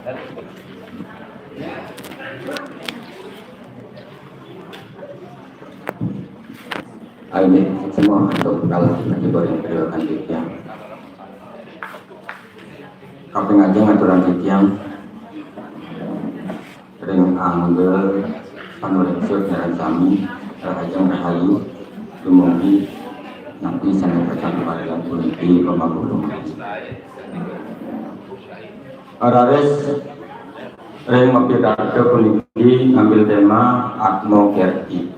Ini semua untuk kalau kategori yang berikan yang kaping aja ngaturan yang sering anggur panureksud dan kami ajang rahayu dumongki nanti sana kecantuan dan kuliti pembangunan Arares sering mempidato kuliti ngambil tema Atmo Kerti.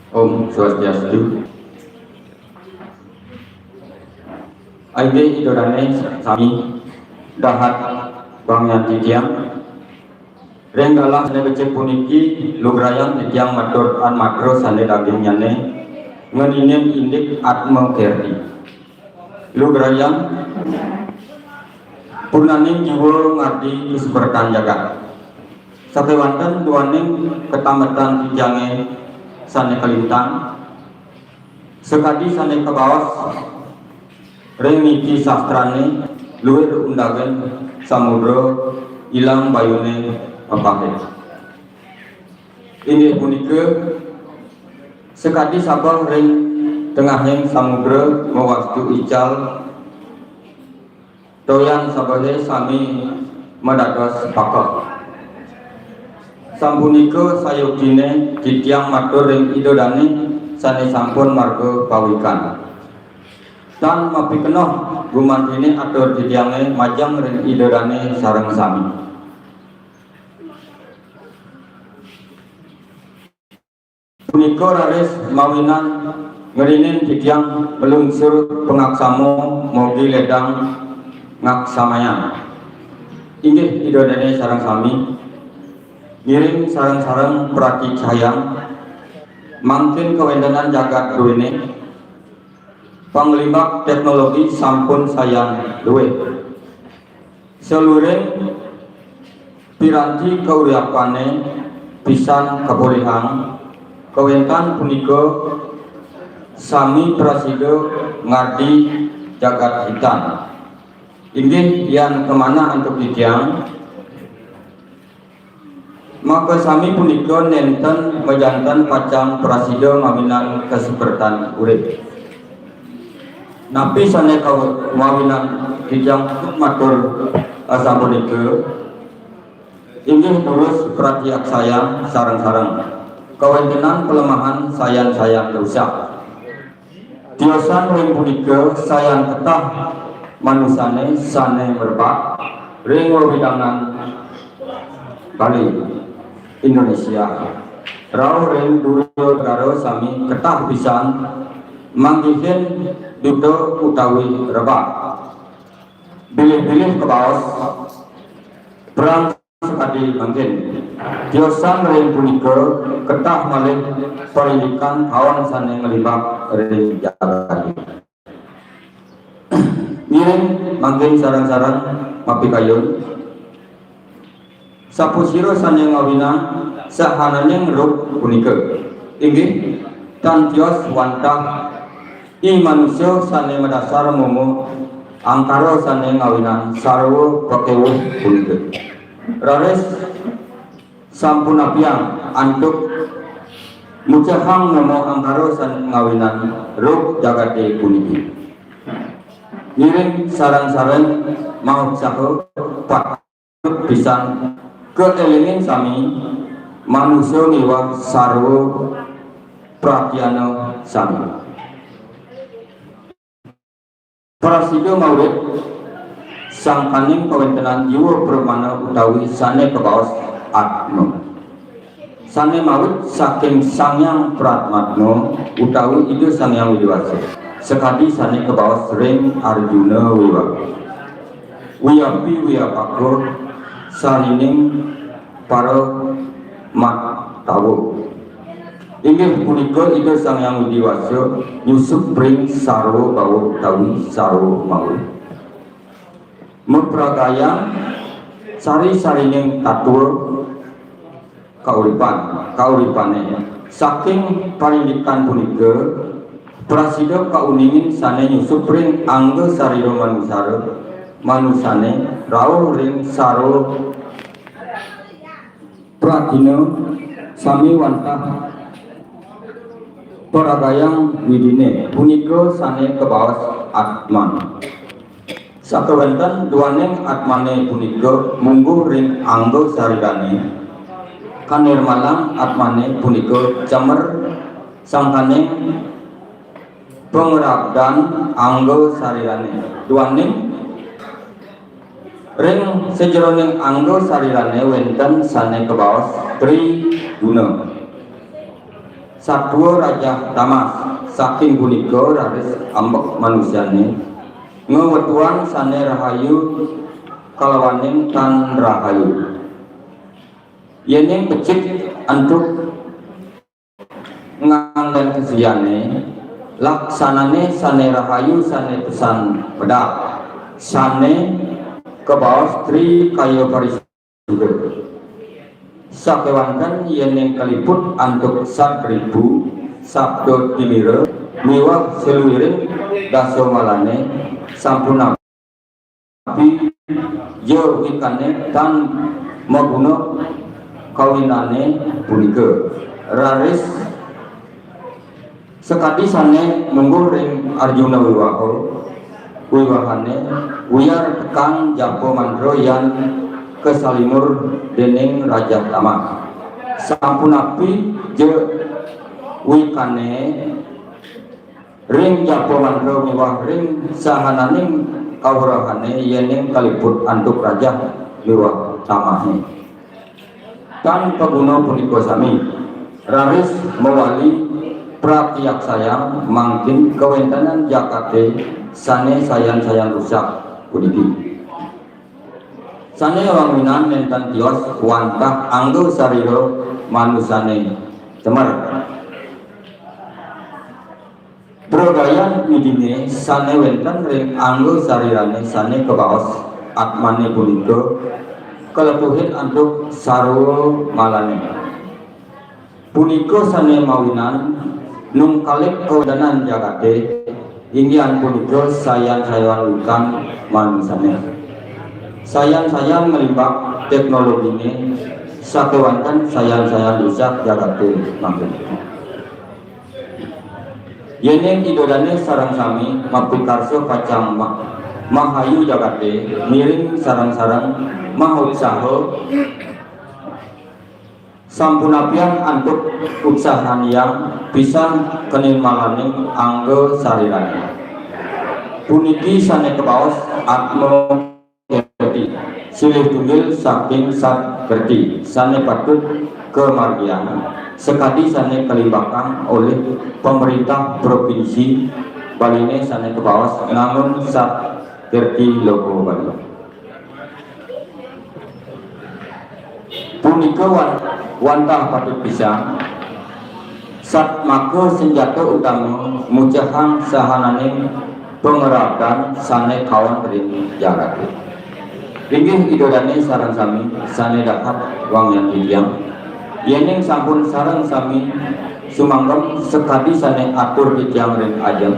Om Swastiastu. Aide idorane sami dahat bangyan titiang renggalah sane becek puniki lugrayan titiang matur an makro sane daging nyane ngeninen indik Atmo Kerti lugrayan punaning jiwa ngardi keseberkan jagat sate wanten duaning ketamatan tijange sane kelintang sekadi sane ke bawah ring niki sastrane luwih undagen samudra ilang bayune papahe ini punika sekadi sabang ring tengahing samudra mawastu ical doyan sabage sami madados pakok sampunika sayogine titiang matur ring idodane sane sampun marga pawikan dan mapikenoh gumantine atur titiange majang ring idodane sareng sami punika raris mawinan ngerinin titiang melungsur pengaksamo mogi ledang ngaksamayan inggih idodane sareng sami ngiring sarang-sarang perati cahayang mangkin kewendanan jagat duwene panglibak teknologi sampun sayang duwe seluruh piranti keuriapane pisan kebolehan kewentan punika sami prasido ngardi jagat hitam inggih yang kemana untuk titiang maka sami punika nenten mejantan pacang prasido mawinan kesepertan urip napi sane mawinan kijang matur asa punika inggih terus perhatiak sayang sareng-sareng kawentenan pelemahan sayang-sayang rusak tiosan ring punika sayang ketah manusane sane merbak ring wewidangan Bali Indonesia rau ring duryo garo sami ketah pisan manggihin dudo utawi rebak bilih-bilih ke bawah perang sekadi mangkin tiosan ring punika ketah malih parindikan hawan sane ngelibak ring jagat ngiring mangkin sarang-sarang mapikayun sapusiro sane ngawina sahanane ngeruk punika inggih tantios wantah i manusia sane madasar momo angkara sane ngawinan sarwa pakewuh punika rares sampun apiang antuk mucahang momo angkara sane ngawinan ruk jagate puniki ngiring sarang-sarang mau saho pat pisan keelingin sami manusia niwa sarwo pratyana sami prasido mawit sangkaning kawentenan jiwa permana utawi sane kebaos atma sane mawit saking sangyang pratmatno utawi itu sangyang widiwasa sekadi sane kebaos ring Arjuna wiyapi wiyapakur salining para mat tawo inggih punika itu sang yang widiwasa nyusup pring sarwa bawa tawi sarwa mau mempragayang sari-sarining tatua kauripane saking parindikan punika prasida kauningin sane nyusup pring angga sarira manusara manusane rauh ring saro pradina sami wantah paragayang widine punika sane kebaos atman. Sakawanten duaning atmane punika mungguh ring anggo sarirane kanirmalang atmane punika cemer sangkaning pengerabdan anggo sarirane duaning ring sejeroning anggo sarirane wenten sane kebaos Triguna. Satwa Raja Tamas saking punika raris ambek manusiane ngewetuan sane rahayu kalawaning tan rahayu yening becik antuk nganggen kesiyane laksanane sane rahayu sane pesan pedak sane kebaos Tri kaya parisuda sakewanten yening kaliput antuk 1000 sabdo timira miwah seluwiring dasomalane sampun nabi yo wikane tan maguna kawinane punika raris sekadi sane mungguh ring Arjuna wiwahane wiyar tekang japo mandro yan kesalimur dening Raja Tamas sampun api je wikane ring japo mandro miwah ring sahananing kawrahane yening kaliput antuk Raja miwah Tamasne tan paguna punika sami raris mewali prapiyak sayang mangkin kewentanan jakate sane sayan-sayan rusak puniki sane wangunan mentan tios wantah anggo sariro manusane cemer progayan widine sane wenten ring anggo sarirane sane kebaos atmane punika kelepuhin antuk sarwa malane punika sane mawinan nung kalik kewedanan jagate inggian punika sayan-sayan lukan manusane sayan-sayan melimbak teknologi ini sakewanten sayan-sayan rusak jagate mangkin yening idodane sarang sami mapikarso pacang mahayu jagate miring sarang-sarang mahutsaho sampunapian antuk utsahan yang bisa kenilmalaning anggo sarirane puniki sane kebaos atmo kerti silih tunggil saking sat kerti sane patut kemargian sekadi sane kelimbakan oleh pemerintah provinsi Baline sane kebaos namun sat kerti logo Bali punika wantah patut bisa sat maka senjata utama mujahang sahananing pengerabdan sane kawan ring jagat inggih idodane sareng sami sane dapat wangyan tidiang yening sampun sareng sami sumanggem sekadi sane atur tidiang ring ajeng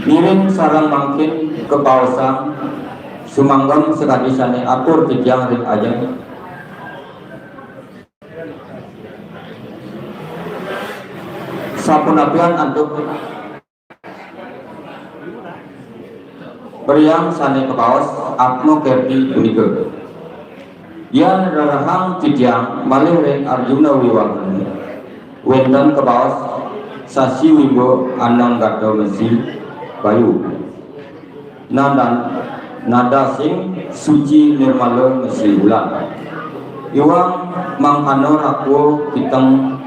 miring sareng mangkin kepaosan sumanggem sekadi sane atur tidiang ring ajeng sapunapian antuk Periang sane kepaos atmo kerti punika yan rarahang tidiang malih ring Arjuna wiwahane wenten kepaos sasi wimbo anang gado mesi bayu nada sing suci nirmala mesi ulan iwang mangkano rakuo kiteng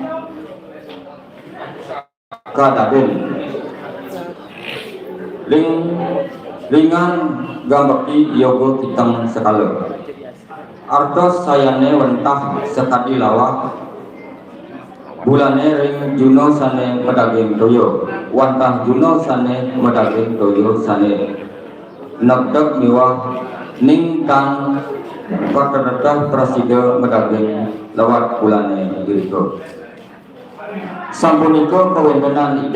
kadaben ringan gambaki yogo kitang sekala artos sayane wentah sekadi lawah bulane ring Juno sane medaging toyo wantah Juno sane medaging toyo sane nagdag miwah ning kang pakadatah prasida medaging lawat bulane diriko Sampunika kawentenan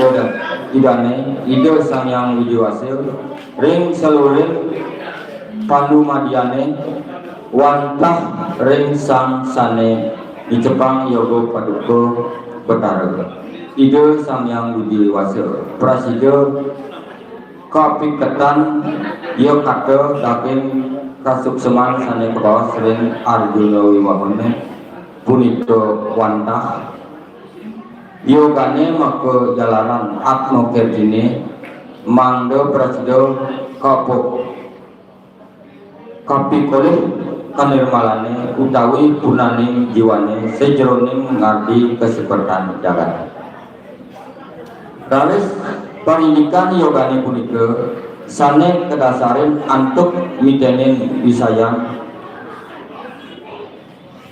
idane Ida Sang Hyang Widiwasil ring seluruh panumadiane wantah ring sang sane di Jepang yoga paduka Betara. Ida Sang Hyang Widiwasil prasida kapiketan yo kata daking kasukseman sane kebawas ring Arjuna Wiwahana punika wantah yogane maka jalanan atmo kerdine mangdo prasida kapikolih kanirmalane utawi punaning jiwane sejroning ngardi kesepertan jagat. Ralis parindikan yogane punika sane kedasarin antuk mitenen wisayang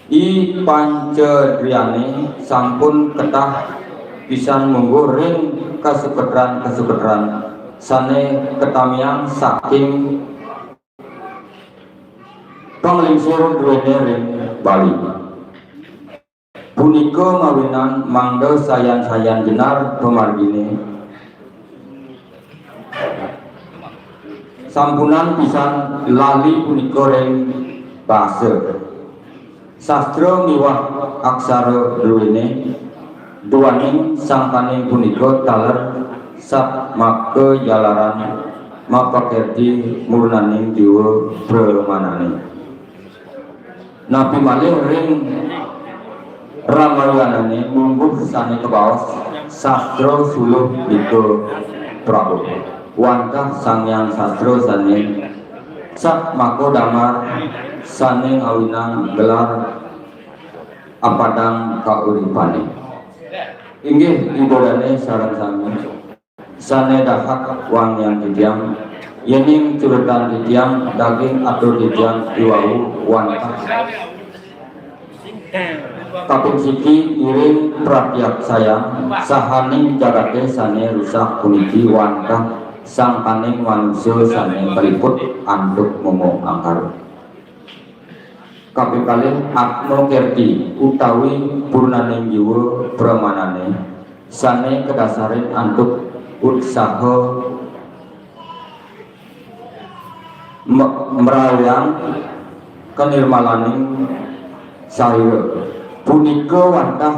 I pancedriane sampun ketah pisan mungguh ring kasepetran sane ketamiang saking panglingsir duwene ring Bali. Punika ngawinan mangga sayan-sayan jenar pemargine sampunan pisan lali punika ring basa sastra miwah aksara duwene duaning sangkaning punika taler sat maka jalaran mapakerti murnaning jiwa premanane. Nabi malih ring ramayanane mungguh sane kebaos sastra suluh liko Prabu wantah Sang Hyang sastra sane sak mako damar sane ngawinang gelar apadang kauripane. Inggih ibadane sareng sami sane dahak wang yang didiam yening curetan didiam daging atur didiam iwau wantah kaping siki iring pratiak sayang sahaning jagate sane rusak puniki wantah sangkaning manusia sane peliput anduk momo angkar. Kaping kalih atmo kerti utawi purnaning jiwa pramanane sane kedasarin antuk utsaha merayang kenirmalaning sahira punika wantah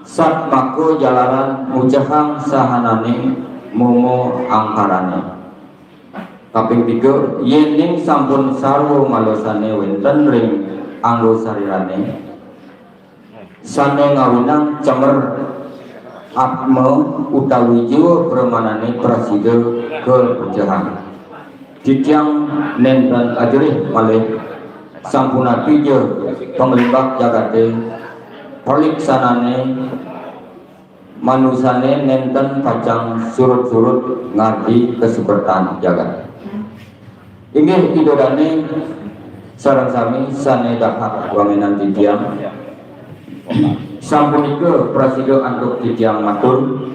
sat mako jalaran mujahang sahananing momo angkarane. Kaping 3 yening sampun sarwa malosane wenten ring anggo sarirane sane ngawinang cemer atma utawi jiwa premanane prasida kepejahan dikyang nenten ajrih malih sampuna pija penglimbak jagate peliksanane manusane nenten pacang surut-surut ngardi kesukertan jagat. Inggih idodane sareng sami sane dahak wangenan titiang sampunika prasida antuk titiang matur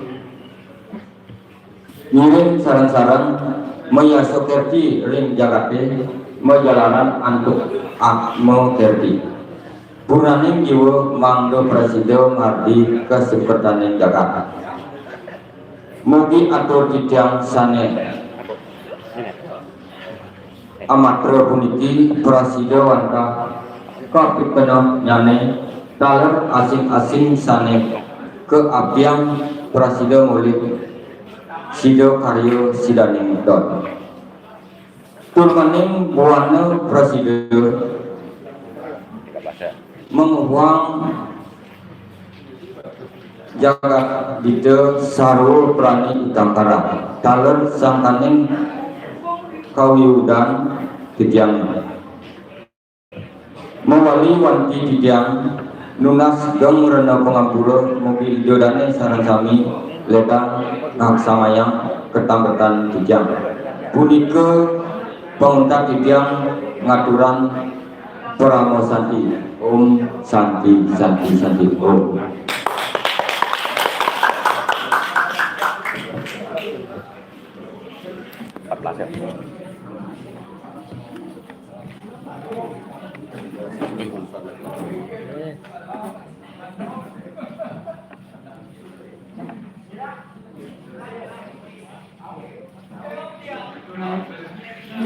ngiring sareng-sareng meyaso kerti ring jagate majalanan antuk atmo kerti puraning jiwa mangdo prasida ngardi kesukertaning jagat. Mugi atur titiang sane amatra puniki prasida wantah kapikedah nyane taler asing-asing sane keapiang prasida mulih sida karya sidaning dot turmaning buana prasida menguang jagat dite sarwa prani utangkara taler sangkaning kawiudan titiang mewali wanti titiang nunas geng rena pengampura mobil jodane sareng sami ledang ngaksamayang ketambetan titiang punika penguntak titiang ngaturan Pramo Santi Om Santi Santi Santi Om.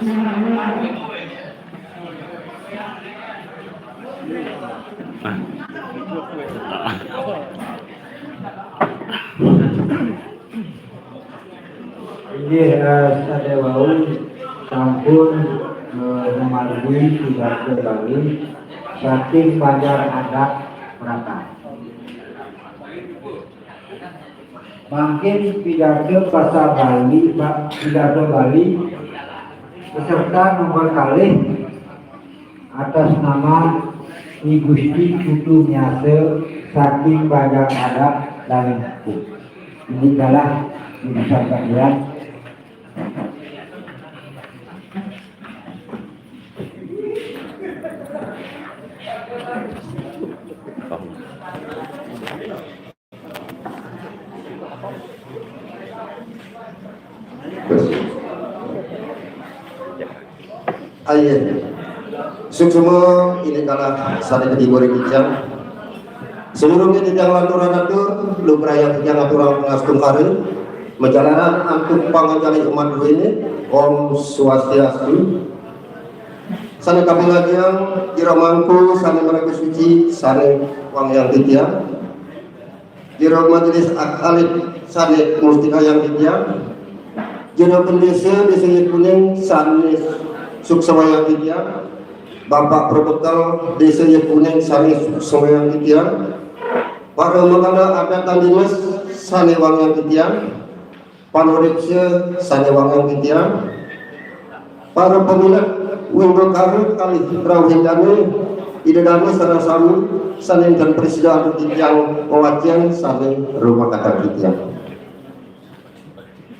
Inggih sadewau sampun memargi pidato Bali saking Banjar Adat Merata. Mungkin pidato bahasa Bali, pidato Bali beserta nomor kalih atas nama I Gusti Putu Nyase saking Banjar Adat dan Hukum. Ini adalah bisa kalian. Ayen, semua ini kalah sada kedibori kijang. Seluruhnya kijang lanturan atur, lubraya kijang aturan pengastum hari, menjalanan antuk panganjali umat ini, Om Swastiastu. Sana kapilagiang, jiramangku, sana mereka suci, sana wang yang kijang. Jiro majelis alit, sana mustika yang kijang. Jiro pendesa, desa kuning, sana Suksewayang Titia, Bapak Protokol Desa Kuning Sani Suksewayang Titia, para mengada adat dinas Sani Wangyang Titia, Panoripse Sani Wangyang Titia, para peminat Wingo Karu kali Rawindane, Idedane Sana Sami, Sani dan Presiden Titiang Pewajian Sani Rumah Kata Titia.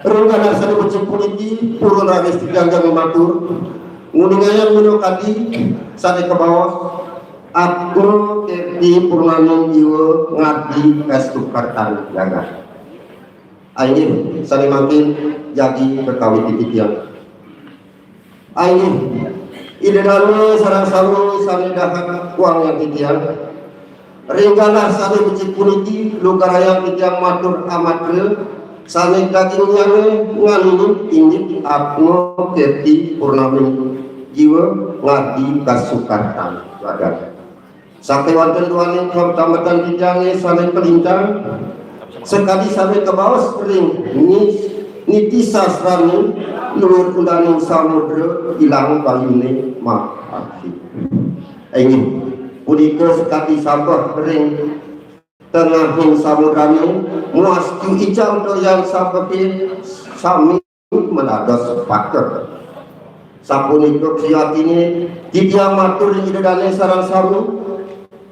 Rencana Sani Bocik Puniki, Purun Rages Tiangga Mematur, Nguningayang menokadi sane ke bawah aku di purnanung jiwa ngadi kestukartan jaga aing sane makin jadi berkawin di titiang aing idedane sarang-sarang sane dahat uang yang titiang ringgalah sane becik puniki lukarayang titiang matur amatre sane dagingnya ngalini injik aku kerti purnanung jiwa ngadi kasukartan badan sampai wonten duane kecamatan Kijange sampai pelintang sekali sampai ke bawah sering niti sasrani luhur undang samudra ilang bayune makasih ingin punika sekali sabar sering tengahing samudrane muas icang doyan sapepi sami menados paker sapunika siyatine Titia matur idedane sareng sami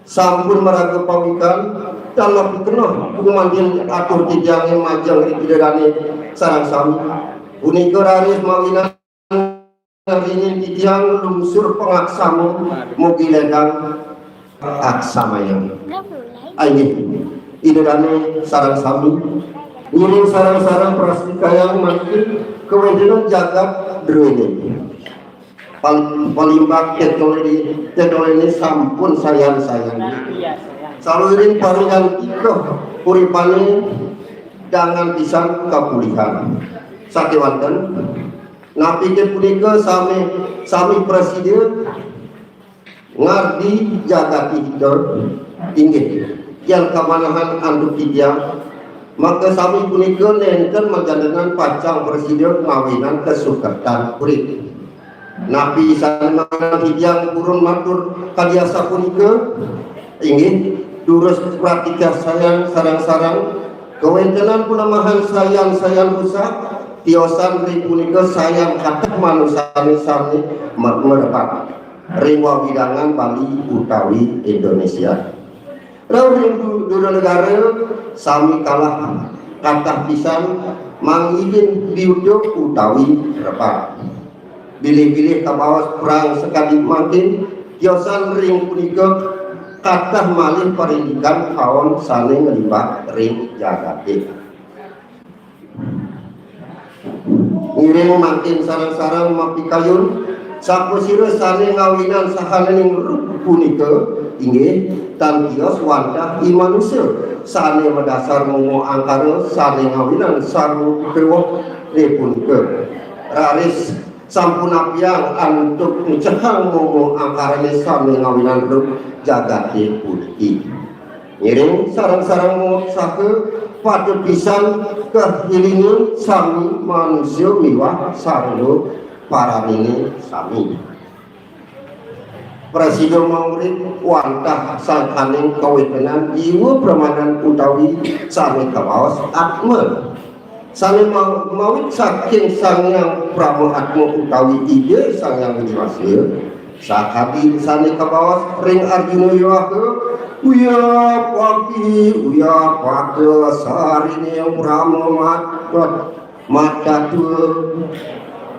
sampun maraga pawikan dalam kenah kumandin atur tijange majang idedane sareng sami punika raris mawinan ringin titiang lungsur pengaksamu mugi ledang aksamayang aini idedane sareng sami ngiring sareng-sareng prastikayang makin kewendilan jagat drone palimbak teknologi sampun sayang selalu iring paringan ikoh puripane dangan pisang kapulihan sakewanten napi punika sami presiden ngardi jagati hidor inggih yang kamanahan anduk tidia maka sami punika nenten majandenan pacang presiden mawinan kesukertan urip Nabi sanana hidang purun matur kaliasa punika ingin durus pratika sayang sarang-sarang kewentenan punamahan sayang rusak tiosan ring punika sayang kathah manusane sami merepat ring wawidangan Bali utawi Indonesia ring dua negara sami kalah kathah pisan mangidin biuduk utawi repat bilih-bilih kabawas perang sekali makin yosan ring punika kathah malih parindikan kawan saling ngelibat ring jagate ngiring makin sarang-sarang mapi kayun sapusira saling ngawinan sahalening rup punika inggih tantios wadah imanusia saling mendasar mongo angkara saling ngawinan saru kewah punika raris sampun apiang antuk mencehang ngomong angkarane sami ngawinan ruk jagate putih ngiring sarang-sarang sake pada pisan kehilingan sami manusia miwah sarlo paranini sami Presiden Maurid wantah sangkaning kawetenan iwu permanan utawi sami kawaos atma sami mawit saking sangyang pramu atma utawi ide sangyang widiwasya sakati sami kawaos ring Arjuna Yuwaka uya pake sarine pramu matatu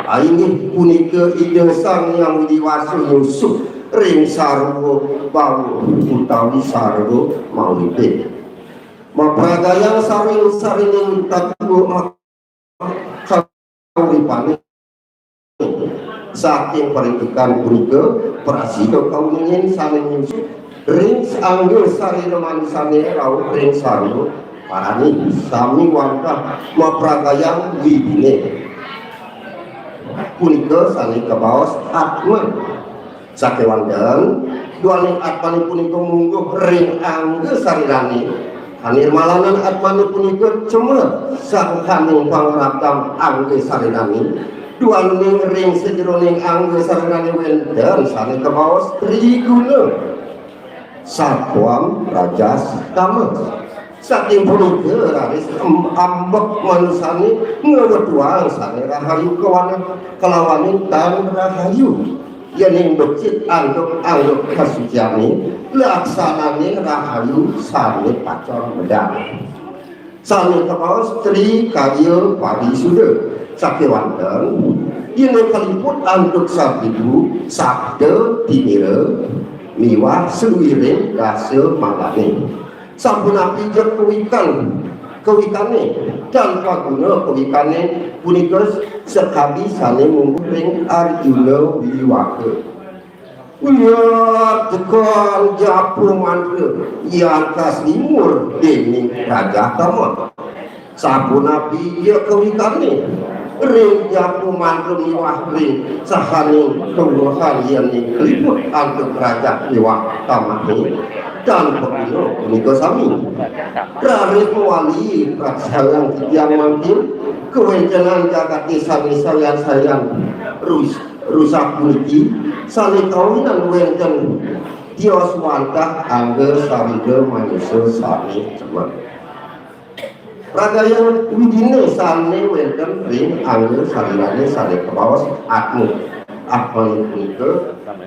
aini punika ide sangyang widiwasya nyusup ring sarwo bau utawi sarwo maulite mapragayang saring tatu kauripane saking peritukan punika prasida kauningin saling ring anggo sarina manusane rau ring sarwo parani sami wantah mapragayang widine punika saling kebaos atma sakewandan duaning atmani punika mungguh ring angge sarirani hanirmalanan atmani punika cemer sangkaning pangraptam angge sarirani duaning ring sejeroning angge sarirani wenten sane kebaos triguna sakwam rajas kama saking punika raris ambek manusani ngewedhuang sane rahayu kelawaning tan rahayu yang becit anggap kasuciani laksanane rahayu sane pacon medang sane kepaos tri karya padi suda sakewanten yang kaliput anggap sabidu sabda timira miwah sewiring rasa mangane sampun api kewikane dan paguna kewikane punika sekali sane mungkuring Arjuna Wiwaka uya tekan japur mantra yang kas timur dening Raja Tama sampun api ya kewikane ring japur mantra miwah ring sahaning kelurahan yang keliput antuk Raja Wiwaka dan pegino punika sami rarit mewali praksayang yang mangkin kewencenan jagat sami sayan rusak puniki sali kawinan wenten tios wantah angger sarida manusia sami cemer ragayang widine sane wenten ring angger sarirane sali kebawas atmu apa punika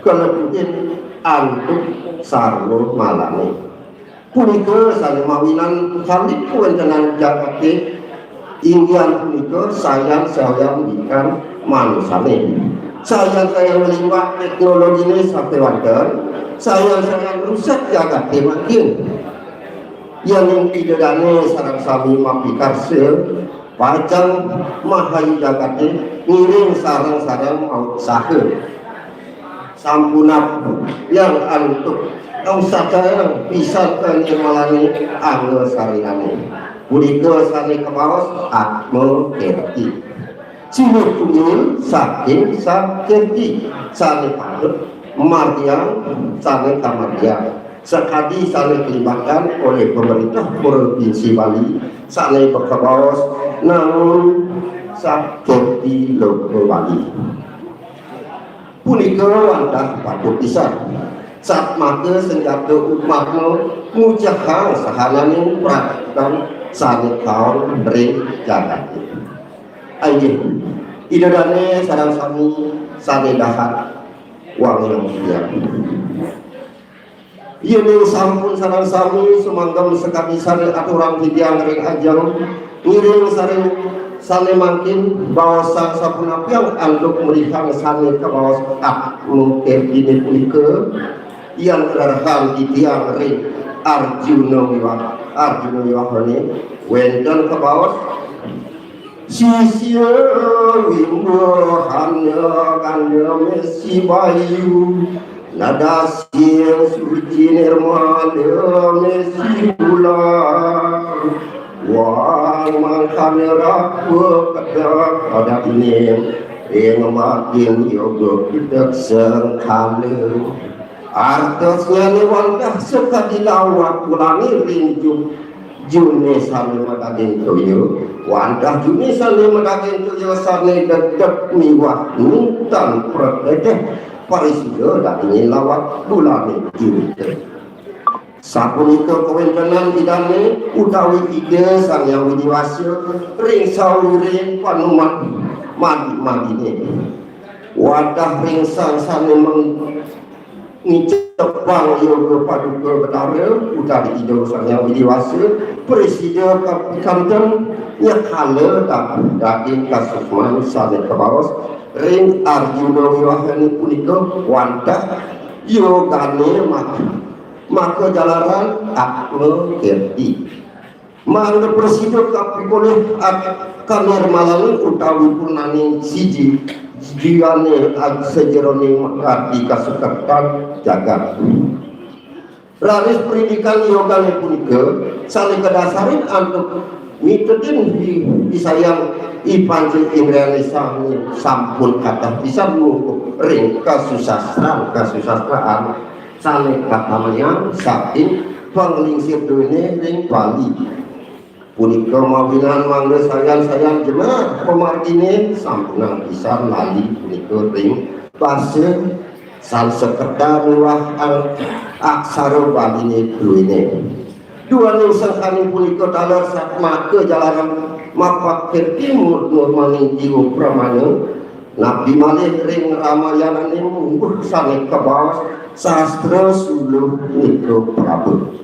kelebihan antuk sarwo malane punika sane mawinan kali kuwentenan jagate inggian punika sayang ikan manusane sayang meliwat teknologine sampai wonten sayang rusak jagate makin yang pidadane sareng sami mapikarsa pajang mahayu jagate ngiring sareng-sareng mau sahe sampunap yang antuk sadaya bisa kenirmalani angge sarirane punika sane kepaos atma kerti cilik kunyul saking sakirti sane panut mardiang sane kamardiang sekali sane dilibatkan oleh pemerintah provinsi Bali sane berkepaos namun sakirti loko Bali punika wantah patut pisan saat maka senjata umatno mujahang sahanane praktikkan sane kaon ring jagat aye idadane sareng sami sane dahat wang yang mulia yen sampun sareng sami sumanggam sekali sane aturan hidiang ring ajang ngiring sareng sane mangkin bawasan sapuna piang anduk merihang sane ke bawas mungkin ini punika yang terham di tiang ring Arjuna Wiwaka wenten ke bawas sisya wimbohanya kanya mesi bayu nada siang suci nirmala mesi bulan wang mangkane rapu kedak pada ini yang makin yoga kita sengkala artosnya lewantah suka dilawat ulangi rinjuk june sane madagen toyo wantah june sane madagen toyo sane dedek miwah nutan protete parisido dak ingin lawat bulan june sapunika kewentenan idane utawi ide sang yang widiwasya ring saure panumat madi-madine wadah ring sang sane ngicepang yoga paduka betara utari ide sang yang widiwasya presiden kanton nyakala daging kasukman sane kebawas ring Arjuna Wiwahani punika wantah yogane maka jalaran akme kerti mangga presiden kapipoleh kamar malang utawi purnani siji jiwane sejerone makati kasukertan jagat raris pendidikan yogane punika saling kedasarin untuk mitedin disayang ipanci Indriani sampun kata bisa mengukuh ring kasusastraan saling katamanya saking penglingsir dunia ring Bali punika mawinan mangga sayang jemaah pemargine sampunang pisan lali punika ring pasir sang sekerta luah aksara Baline duwene dua ning sangkani punika taler sak make jalaran mapak timur maning jiwa pramana nabi malih ring ramayana mungguh sange kebawas sastra suluh niko prabu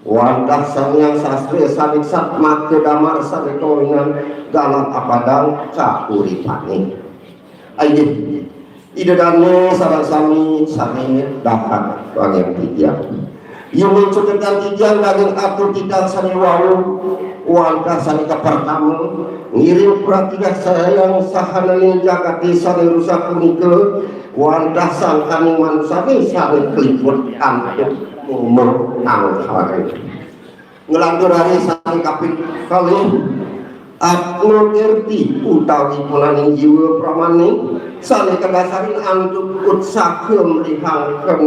wandah sangyang sastra sanik sak make damar sane kawinan dalam apadang kauripane ayo idedane sareng sami dapat wangen tijang yang mencukukan tijang daging atur tidak sani wau wandah sani pertama ngirim perhatian sayang sahanane jagati sani rusak punika wandah sangkani manusane sani keliput antuk umur angkare ngelantur hari sani kapit kali aku ngerti utawi pulaning jiwa pramane sani kedasarin antuk utsake melihatkan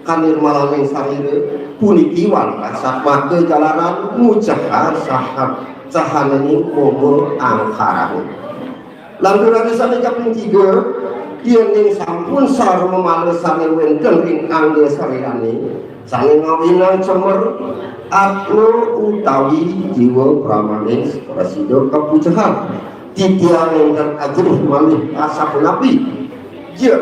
kanir malaming sarire puniki wandah sak make jalanan mucahar sahanane umur angkare lantur hari sani kaping 3 yen ning sampun sareng malesane wenten ing angge sarirane sange ngawinan cemer aku utawi jiwa pramaning prasido kepucahan titiang ingkang ajrih malih asap nabi je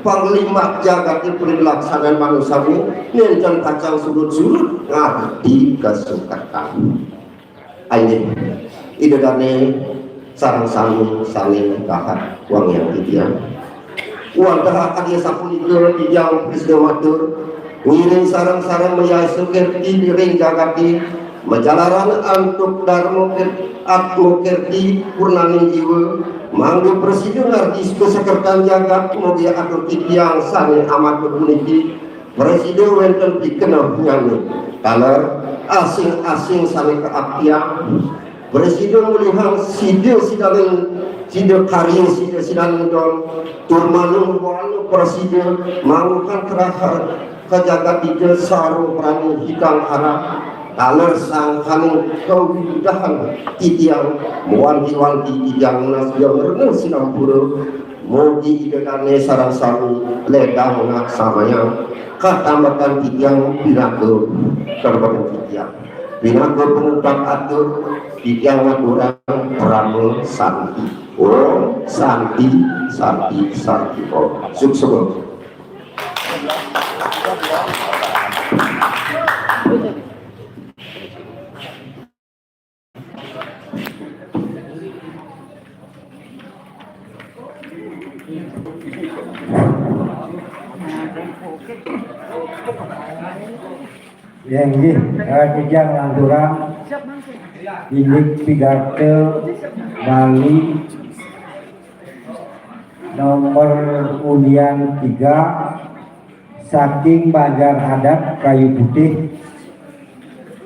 panglima jagati pelaksanaan manusami nenten kacang sudut-sudut ngarti kesukatan ayo idedane sareng-sareng saling kahat wang yang titiang wantah adia sapunika tijang presiden matur ngiring sarang-sarang mayasukir di ring jagati majalaran antuk darmo atmo kerti purnaning jiwa mangga presiden artis kesekertan jagat mogia atur titiang sane amat puniki presiden wenten dikenal nyanyi taler asing-asing sane keabdian presiden melihat side karya sidang dong turmanung walu presiden mangukan kerahar kejagat di sarung prani hidang harap taler sangkani kewidahan titiang muanti-wanti tijang nasjang renung sinampura mugi idedane sarang-sarang ledang ngaksamanya katambatan titiang binago terbatas titiang binago pengungkap atur titiang ngaturan pramu santi santi sukses yang ini tijang lanturan bilik pidato Bali nomor undian 3 saking Banjar Adat Kayu Putih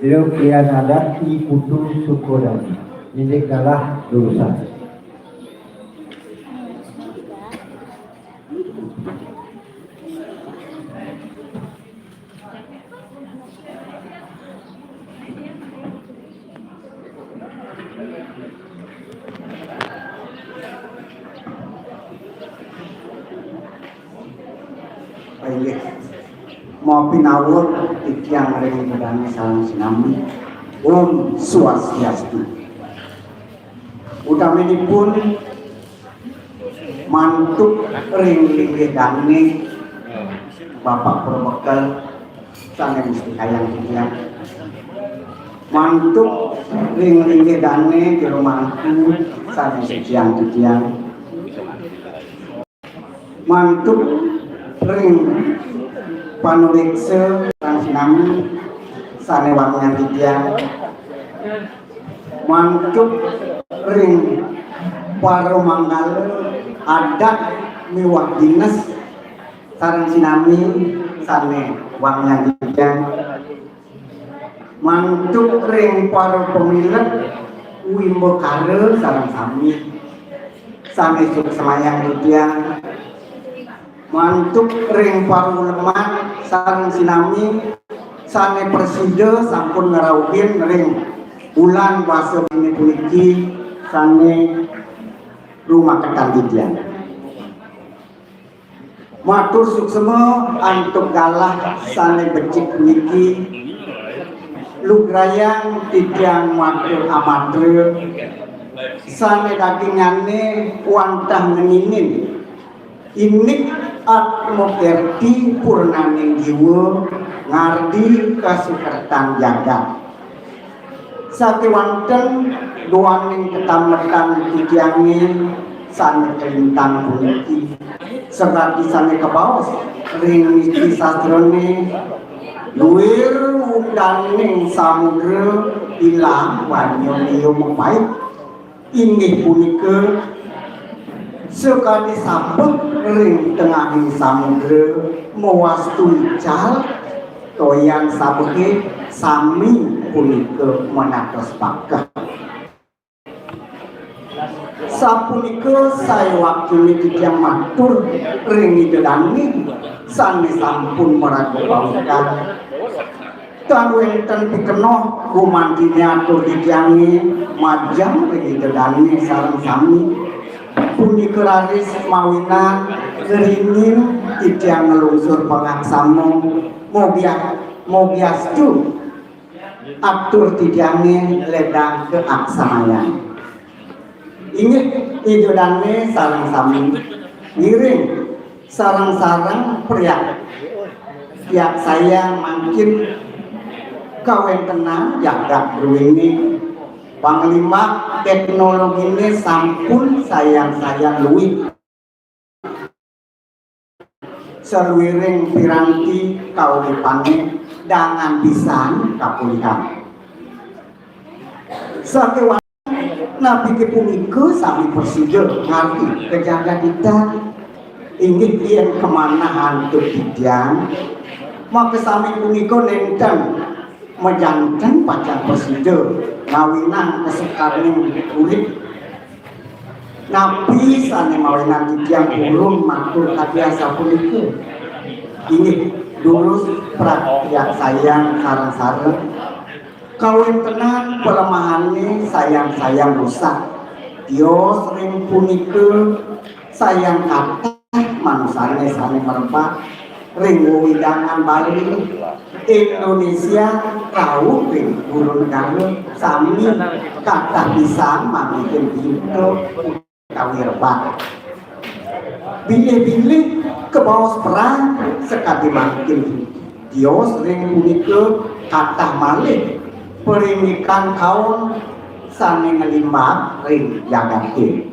Dilukian Adat I Putu Sukodani ini kalah lulusan Baik, mau pinawur tiang ring medani salam sinami Swastiastu. Utaminipun mantuk ring dani Bapak Probekal sange mesti kayang tiang mantuk ring dani jero mantu sange tiang mantuk ring panurikse sang sinami sane wangian tiang mantuk ring paro manggal adat miwah dinas sareng sinami sane wangian tiang mantuk ring paro pemilet wimbo kare sareng sami sane suk semayang tiang mantuk ring paru leman sareng sinami sane preside sampun ngerawuhin ring bulan puasa ini puniki sane rumah ketandidian matur suksema antuk galah sane becik puniki lugrayang tidiang matur amatre sane dagingane wantah ngingin ini atmokerti purnaning jiwa ngardi kasukertan jagat sakewanten doaning ketametan tidiangin sane kelintang puniki serati sane kebaos ring niki sastrone luwir undaning samudra ilang banyu liyo mepait inggih punika sekali sambut ring tengahing samudra mawastu ical toyan sabeke sami punika menatos bakah sapunika saya waktu tiang matur ring idedani sane sampun meraga pawikan tan wenten pikenoh rumantine atur tiange majang ring idedani sareng sami punika raris mawinan keringin tiang ngelungsur pengaksamo mobiastu atur tiange ledang ke aksamayan inget idodane sareng sami ngiring sarang-sarang priak tiap saya makin kawen tenang jagat ruwini panglima teknologi ini sampun sayang-sayang luwih seluwiring piranti kauripane dangan pisan kapulihan sakewan nabi kepunika sami persida ngarti kejaga kita inggih yen kemana hantu tidiang maka sami punika nenten mejanten pacar persida ngawinan kesekarning urip nabi sane mawinan tidiang ulun matur kabiasa punika inggih dulus praktiak sayang sareng-sareng kawin tenan pelemahane sayang-sayang rusak Dios ring punika sayang kata manusane sane merempak ring widangan Bali Indonesia kau ring guru negara sami kata bisa mangkin pintu kawi rebak bilih-bilih ke bawah perang sekali makin Dios ring punika kata malih perimikan kaum sane ngelimbak ring jagate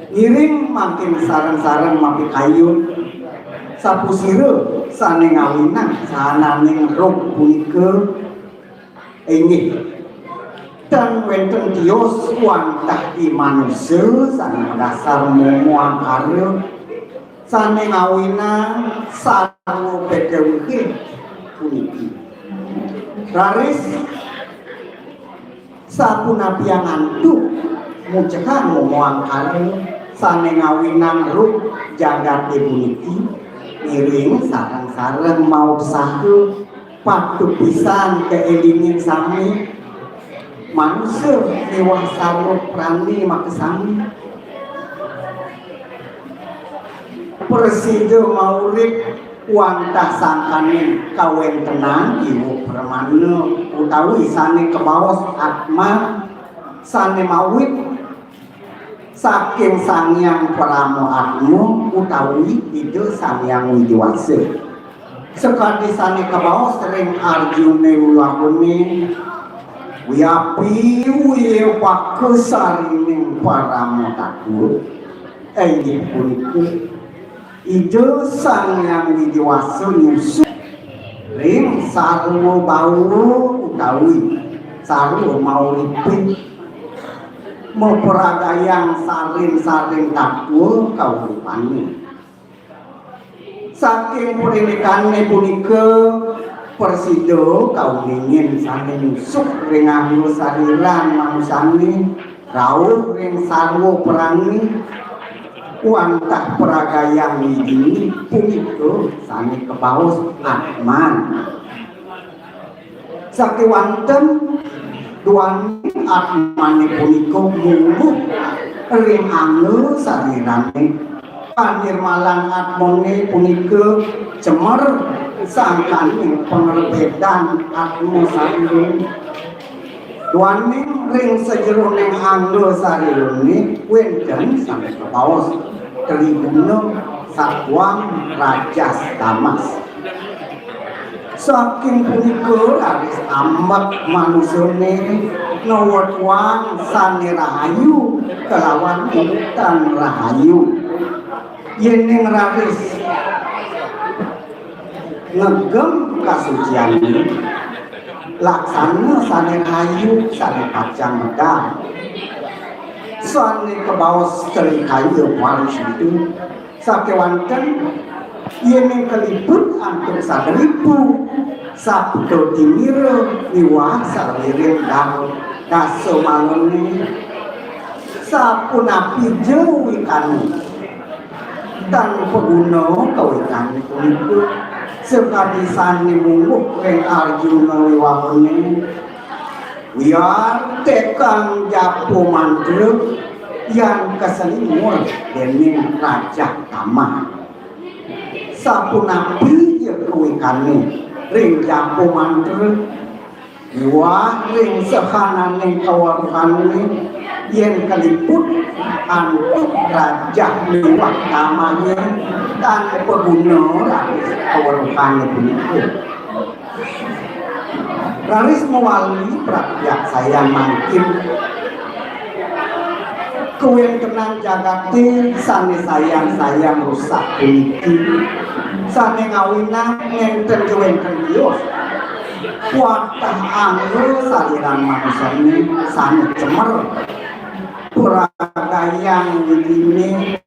ngiring makin sareng-sareng mapi kayu sapu sire sane ngawinan sananing rok punika inggih dan wenten Dios wantah di manusia sane dasar momoan karya sane ngawinan sarwo bedewke puniki raris sapu nabi yang ngantuk mucekan momoan karya sane ngawinan ruh jagat puniki miring sareng-sareng mau saku patuh pisan keelingin sami manusia mewah sarung prani makasami Presiden Maulid wantah sangkanin kawen tenang ibu permana utawi sane kebawas atma sane mawit saking sangyang pramo atmu utawi ide sangyang widiwase sekali sane kebawas sering arjune wulahune wiapi wakesarining pramo takut ini puniku ide sangyang widiwase nyusu ring sarwo bau utawi sarwo maulipin memperagayang saring-saring takwa kauripane saking pernikahannya punika persido kauningin sane nusuk ring anggo sariran manusane rawuh ring sarwo perangi wantah peragayang ini punika sane kebaos atman sakti wonten duani atmane punika mungguh ring anggo sarirane panirmalan atmane punika cemer sangkaning pengerbedan atmo sarire duani ring sejeroning anggo sarirane wenten sane kebaos Tribunum Satwang Rajas Tamas saking punika laris amat manusane nawatwang sane rahayu kelawan utan rahayu yening laris ngegem kasucian laksana sane rahayu sane pacang medal sane kebawas terikayu waris itu sakewanten yening keliput antuk sadripu sabdo timiro niwah salirin dang kaso maloni sapunapi jewikan dan peguno kawikan itu sekali sani mungguh ring Arjuna wiwahune wiar tekang japo mantra yang keselimur dening Raja Tamah sapunapi ye kuwikane ring japo mantra wiwah ring sehanane kawarkane yen kaliput antuk Raja liwat Tamahnya dan peguna kawarkane punika Raris mewali prakyak saya mangkin kuen kenang jagati sane sayang rusak puniki sane ngawinan ngenten kuen kendios watah anggo saliran manusane sane cemer puragayang widine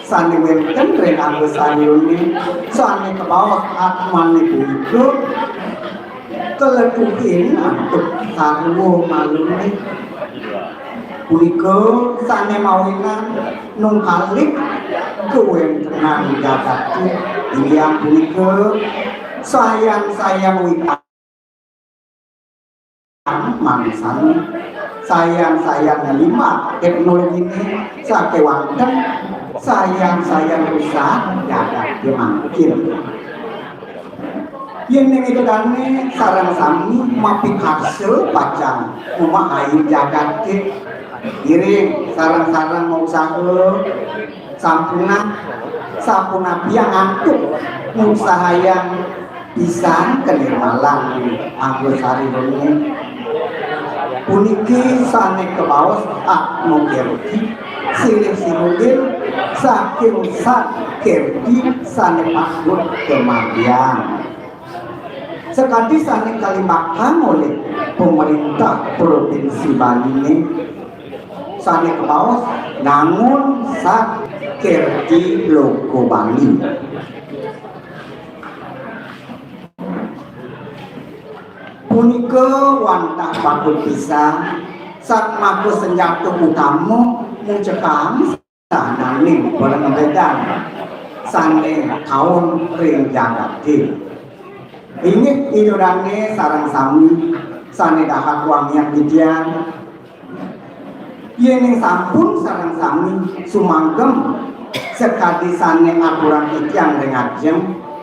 sane wenten ring anggo saliyone sane kebawah atmane punika keletuhin antuk sarwo malune punika sane mawinan nung kalik kewentenan jagati inggih punika sayang witan mangsane sayang lima teknologi ini sakewanten sayang rusak jagati mangkin yang itu dane sarang sami mapi hasil pacang memahayu jagat iring sarang-sarang mau usaha sampuna biang antuk usahayang pisan kenirmalan anggo sarirone puniki sane kebaos atmo kerti silih sinugil saking kerti sane pasut kematian sekali sane kalimakan oleh pemerintah provinsi Bali ini sane kebaos namun sak kerti loko Bali punika wantah patut pisah sak maku senjata utama mencekam naning bareng bedan sane kaon ring jagati ini idurane sareng sami sane dahat wangian widian yen sampun sareng sami sumanggem sekadi sane aturan ikyang ring ajeng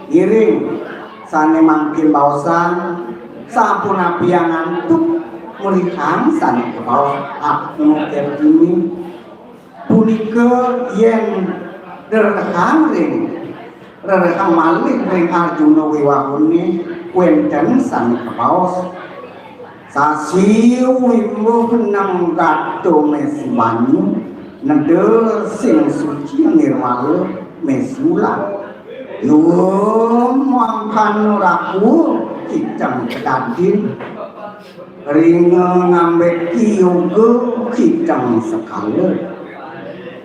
iring sane mangkin baosan sampun apiang ngantuk mulikan sane kebawa akmu ini punika yen derehang ring rerehang malih ring Arjuna Wiwahuni wenten sane kebaos sasi wimbuh nang gato mesi banyu neder sing suci nirmala mesula yum mangkan raku kicang kedadin ring ngambek kiyoga kicang sekala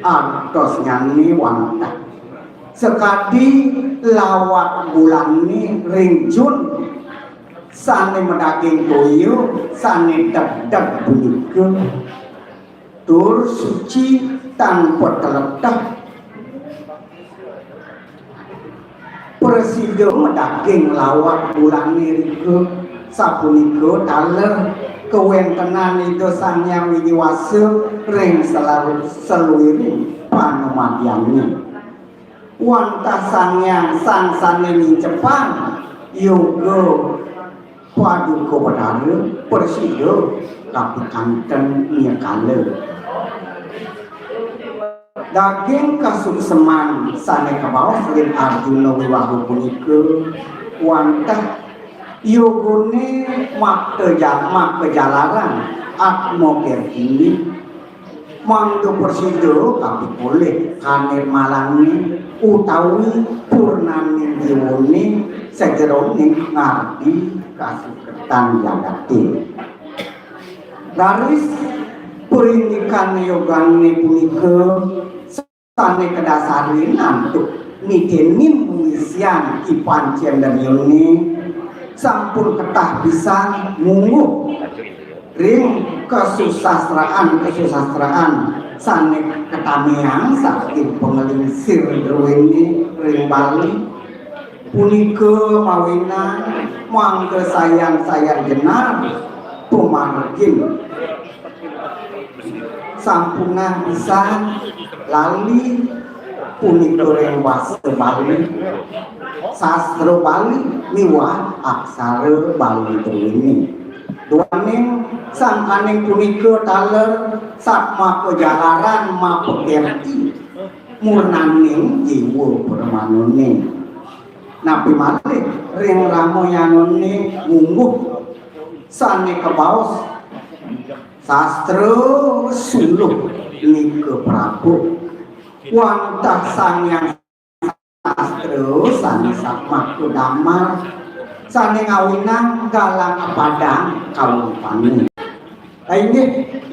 atos nyanyi wanta sekadi lawat bulan ni ring Jun sane medaging toyo sane deg-deg bunika tur suci tanpa terletak presiden medaging lawat bulan ni rika sapunika taler kewentenan itu Sang Hyang Widiwasa ring selalu seluruh panumadyani wantah Sang Hyang sang sane Jepang yoga paduka badara presida kapikanten nyekala daging kasukseman sane kebaos ring Arjuna Wiwaha punika wantah yogone mak kejalaran atmo kerkini mangdo presida kapipoleh kanir malani utawi purnani diwone sejeroning ngardi kasuketan jagati garis perindikan yogane punika sane kedasarin antuk nitenin pengisian ipancen dan yoni sampun ketah pisan mungguh ring kesusastraan sane ketamiang saking pengelingsir drweni ring Bali punika mawina mangke sayang-sayang jenar pumargin sampungan pisan lali punika ring wasa Bali sastra Bali miwah aksara Bali drweni duaning sangkaning punika taler satma kejalaran mapegerti murnaning jiwa permanune napi malih ring ramoyanone mungguh sane kebaos sastra suluh nika Prabu wantah Sang Hyang sastra sane satma damar sane ngawinang galang padang kawupane ini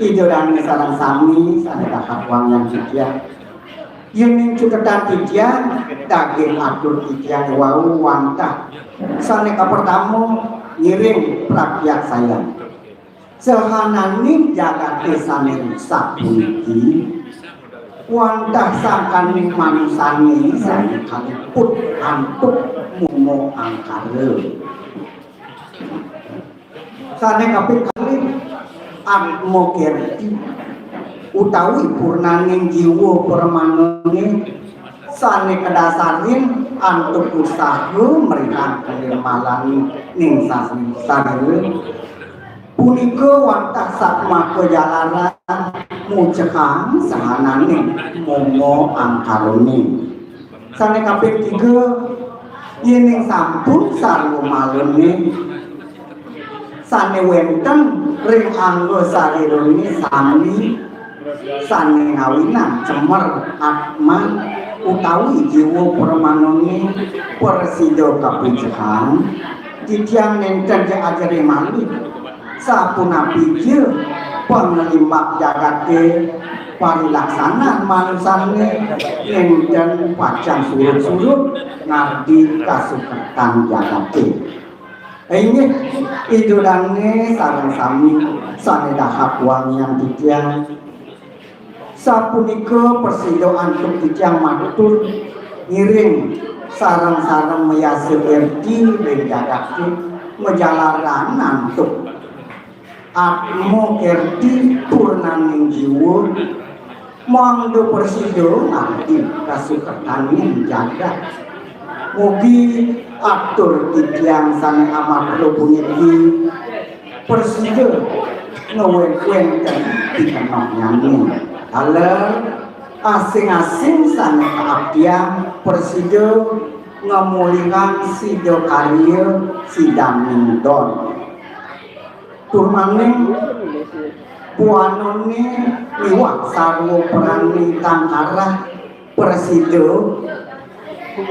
idorane sareng sami sane dapat wangan sidia yen cuketan tidian daging atur tidian wau wantah sane kapertamo ngiring rakyat sayang sehanane jagate sane rusak puniki wantah sangkaning manusane sane kaliput antuk mumo angkara sane kaping kalih atmo kerti utawi purnaning jiwa permanune sane kedasarin antuk usaha merikan kenirmalan ning sadere punika wantah satma kejalaran mucehan sahanane momo angkarone sane kaping 3 yening sampun sarwa malene sane wenten ring anggo sarirone sami sane ngawinang cemer atman utawi jiwa permanone presida kapicehan titiang nenten ajare malih sapunapi je penglimak jagate parilaksana manusane nenten pacang surut-surut ngardi kasuketan jagate ini idulane sareng sami sane dahap wangian titiang Sapunika persido antuk tijang matur ngiring sarang-sarang meyase erdi benjagake mejalaran antuk atmo erdi purnaning jiwa mangdo persido nganti kasuketaning jagat mugi atur tijang sane amat puniki persido ngewen-wenten dikenal nyanyi aler asing-asing sane kaabdian persido ngamulihan sido karya sidang nindon turmaning puanone liwat sarwo perani tangkarah persido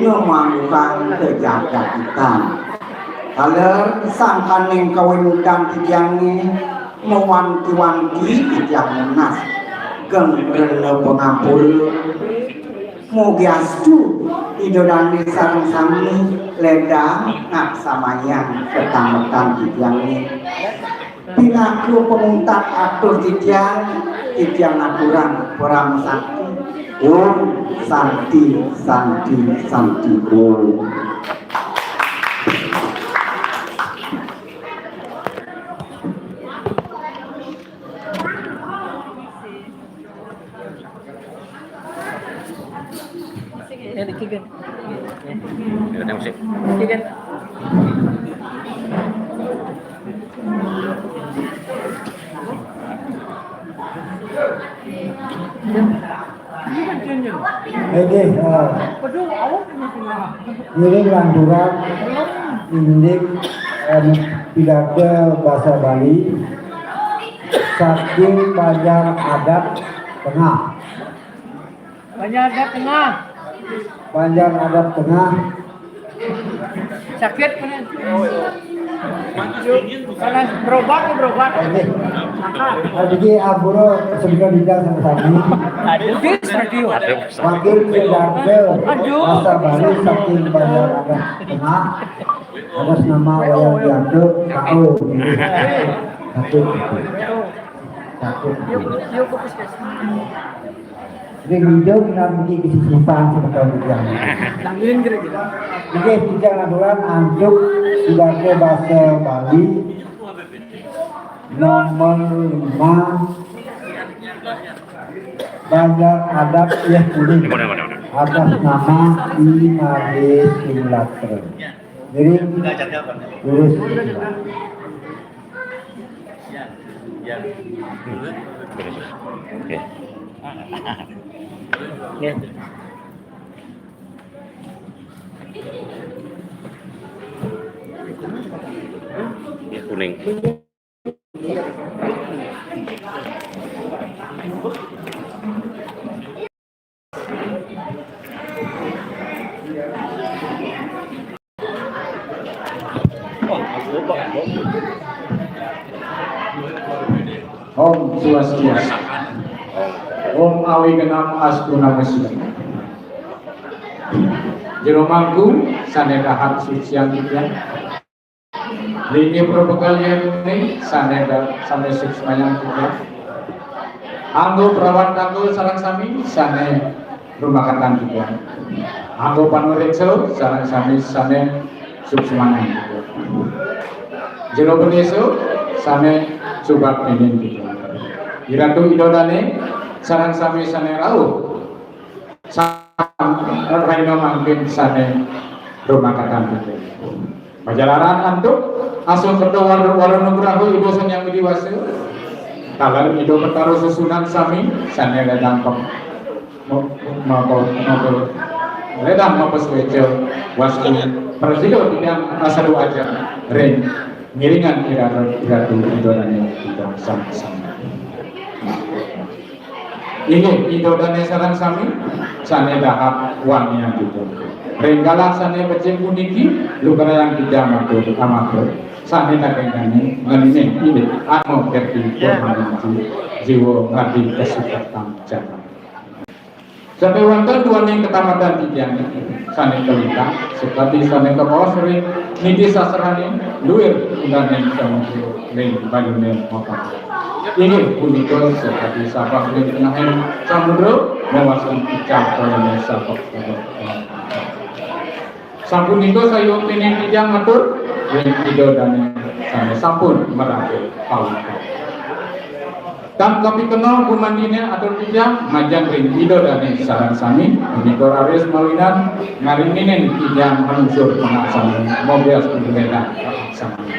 ngemalukan kejagatan aler sangkaning kawenudan tijange mewanti-wanti tijang nas gengrelo pengampul mugi astu idodane sareng sami leda ngaksamayang ketamatan tijange pinaku pemuntat atur tijang aturan perang sakti santi santi santi Chicken. Ada musik. Chicken. Oke, ini lanturan indik pidato bahasa Bali saking Banjar Adat Tengah. Banyak ada tengah. Banjar Adat Tengah. Sakit mana? Karena berobat. Oke. Jadi Aburo sebelum bilang sama kami. Wakil pidato bahasa Bali saking Banjar Adat Tengah atas nama Wayang Pidato KO. Satu. Jadi video kita bikin kesimpulan sebetulnya yang. Langgulin kira-kira. Oke, tidak aturan anjuk pidato bahasa Bali nomor 5 Banjar Adat ya kuning atas nama Imade Simulatre. Jadi lurus. Ya. Ya kuning. Om Swastiastu. Om Awi Genam Astu Namasih. Jero mangku saneda hak sucian tiang. Lini propagalian ini saneda sampai suksmayang tiang. Anggo perawat tanggo sarang sami sane rumah katan tiang. Anggo panurekso sarang sami sane suksmayang tiang. Jero beneso sane subak pinin tiang. Iratu idodane sarang sami sane rauh Raino mangkin sane rumah katan itu. Pajalaran antuk asuh kerto warna nugraho ibu yang diwase. Kalau ibu pertaruh susunan sami sane ledang pem ledang mapes wejo wastu presido yang asadu aja ren ngiringan iratu idolane tidak sama-sama. Ini idodane sarang sami sane dahap wangian gitu. Renggala sane beceng puniki lukarayang tidak amatur sane nakengane ngalime ini anu kerti permanensi jiwa ngadi kesukatan jalan. Sampai wonten duaning ketamatan tijang sane kelita seperti sane kebawah sering niti sasrane luir undane samudra ring banyune motor. Ini punika seperti sabak di tengah samudra mewasan pecah oleh sabak. Sapunika saya pinin tijang ngatur ring ido dan sane sampun merapi pawika. Dan kopi kenal kumandine atur tijang majang ring ido dan sarang sami punika aris mawinan ngaringinen tijang manunsur pengaksana mobil sebelumnya sami.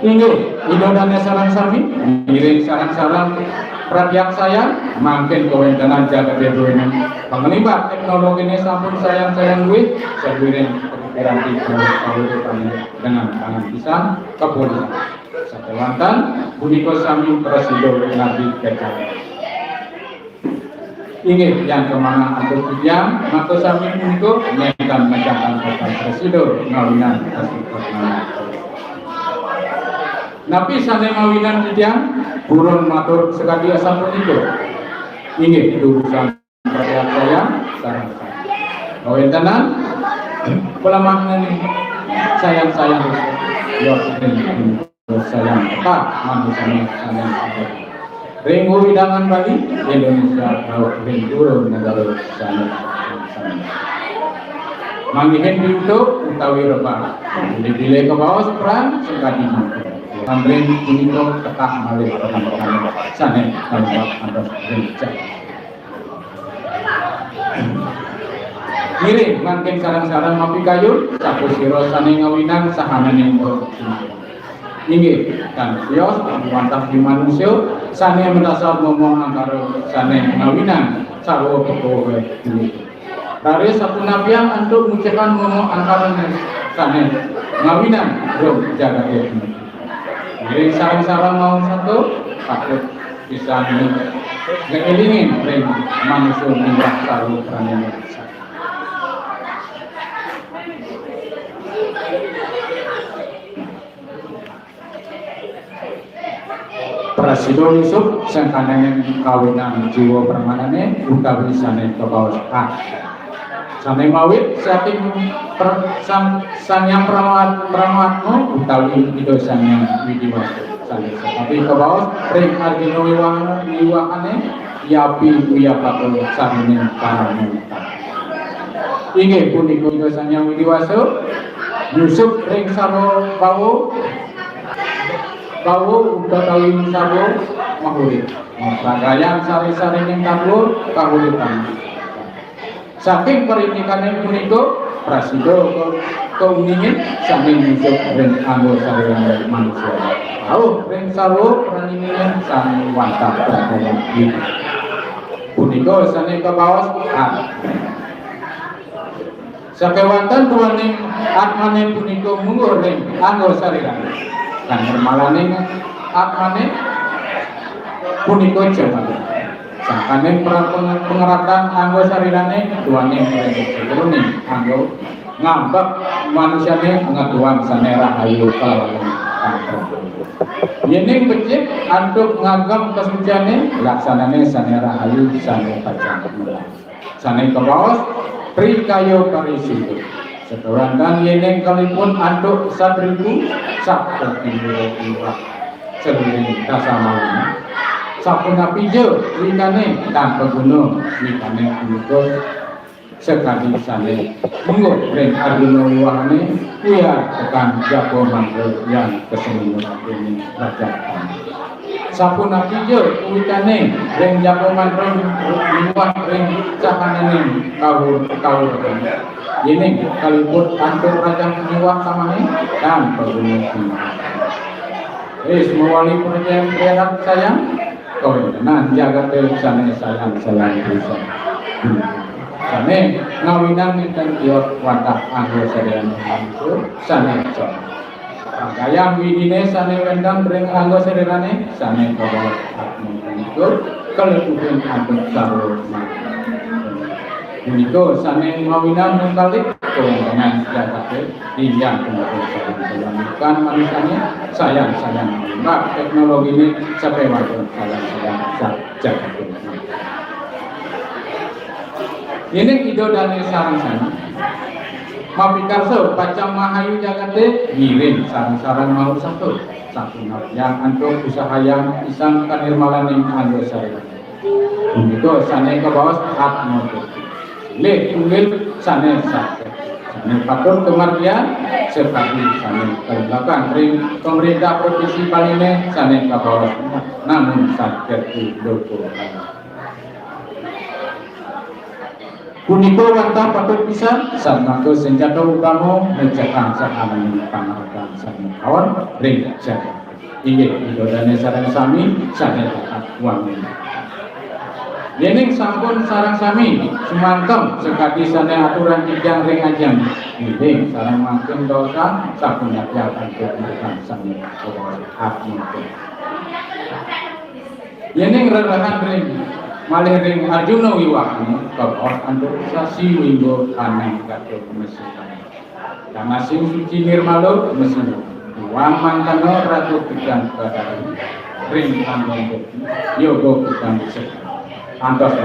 Inggih, ido dan sarang sami ngiring sarang-sarang perhatian saya makin kewenangan jaga dedoinen pengelibat teknologi ini sampun sayang duit sebiring pikiran dengan tangan pisang kepolisian setelantan puniko sami presido nabi kecap ingin yang kemana atau tijang maka sami puniko nyekan menjakan kota presido ngawinan kasih pertama. Napi sane mawinan tijang burun matur sekali asal puniko ingin urusan perhatian saya sarang kawentanan pelamang ini sayang sayang tak manusia sayang ring widangan Bali Indonesia ring turun negara sana manggihen diutuh utawi rebah dipilih ke bawah seperang sekali Andren puniko tekah malih pertama sana tanpa ada rencana. Ngiring mangkin sarang-sarang mapi kayu sapu siro sane ngawinan sahanane inggih kan sios mantap di manusia sane mendasar ngomong antara sane ngawinan sarwa pekowe ini. Dari satu nabiang untuk mengucapkan ngomong antara sane ngawinan rom jaga ini. Jadi sarang-sarang mau satu takut bisa ngelilingin ring manusia minyak saru prananya. Prasido Yusuf sangkananya kawinan jiwa permanane utawi sane kebawas sane mawit saking sang yang perawatmu utawi ido sang yang widiwasa tapi kebawas ring argino wiwakane yapi uyapakul sarine paramu inggih punika ido sang yang widiwasa Yusuf ring saro bawo utawi saro mahurit pagayan sari-sari ning kabur kahulitan saking perintikannya puniko prasido keuningin saking Yusuf ring anggo sarian manusia ring saro praningin sang wantap perkara ini puniko sane kebawas sakewanten tuaning atmane puniko munggur ring anggo sarian kan normalane atmane puniko jaman sakane pengeratan anggo sarirane tuane turune anggo ngambek manusiane ngatuan sane rahayu kalawan yening becik antuk ngagem kesuciane laksanane sane rahayu sane pacang sane kebawas prikayo karisido setoran dan yening kalipun antuk sadribu sabtu timbul sebelum dasamawina sapuna pijo wikane tanpa gunung wikane punika sekali sane munggo ring arjuna wiwahane kuya tekan jago mangga yang kesemunu ini raja sapuna pijo wikane ring jago mangga wiwah ring cahanane kawur ini kalipun antuk raja wiwah samane tanpa gunung mewali perjalanan sayang nah jaga sana sayang bisa sana ngawinan dan kiot wadah anggo serian hancur sana gayam widine sana wendang bring anggo seriane sana kabar hancur keletupin aduk sarur itu sana ngawinan mengkalik kewenangan jaga dijang kemudian bukan manusianya sayang mbak teknologi ini sampai waktu sayang jaga ini ido dan sarang sana mapikarso pacang mahayu jagate ngiring sarang-sarang mau satu yang antum usaha yang isang kanirmalaning anggo sareng. Begitu sane ke bawah atmo le tunggil sane sakit sane patur kemargian sekali sane belakang ring pemerintah provinsi Paline sane ke bawah namun sakit di doko puniko wantah patut pisan sama ke senjata utama mencetak sahabat pangarakan sane kawan ring jaga inggih idodane sareng sami sane taat wangi yening sampun sarang sami sumangkem sekadi sane aturan kijang ring ajang inggih sareng makin dosa sampun nyapiakan kemerdekaan sami hak yening rerahan ring malih ring Arjuna Wiwaha kebos antuk sasi winggo aneh gato mesin karena sing suci nirmalo mesin uang mangkano ratu pikan kadari ring anong yogo pikan sek antos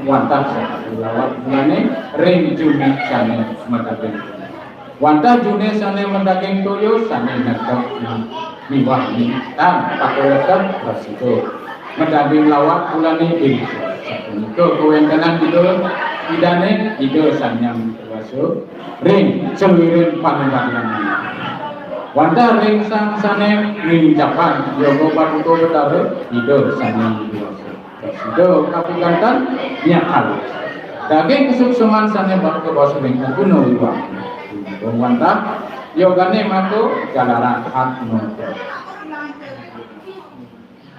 wantah sekali lawat bulane ring Juni sane mendaging wantah Juni sane mendaging toyo sane netok miwah dan pakolekan resiko mendaging lawat bulane ing itu kewentenan itu idane itu sanyang termasuk ring cewirin panembadian wanda ring sang sane ring Japan yogo paduko betare itu sanyang itu kapikantan nyakal daging kesukseman sane bak ke bos ring kuno iwa wanda yogane mako jalaran atmo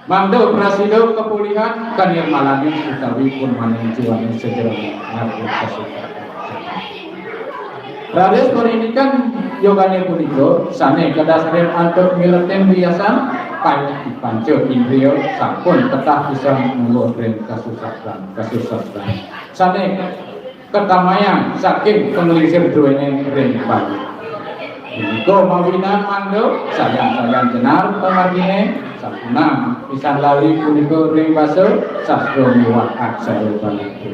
Mando prasido kepulihan kanirmalani utawi pun maning jiwane sejerone ngarep kasuka. Rades pendidikan yogane punika sane kedasaren antuk mileten riasan paling dipanco indriyo sampun tetah bisa menggoreng kasusatran. Sane ketamayan saking penelisir duwene ring pagi. Iko mawinan mando sayang jenar pemargine sapuna pisan lali puniko ring baso sastro miwah aksara baliku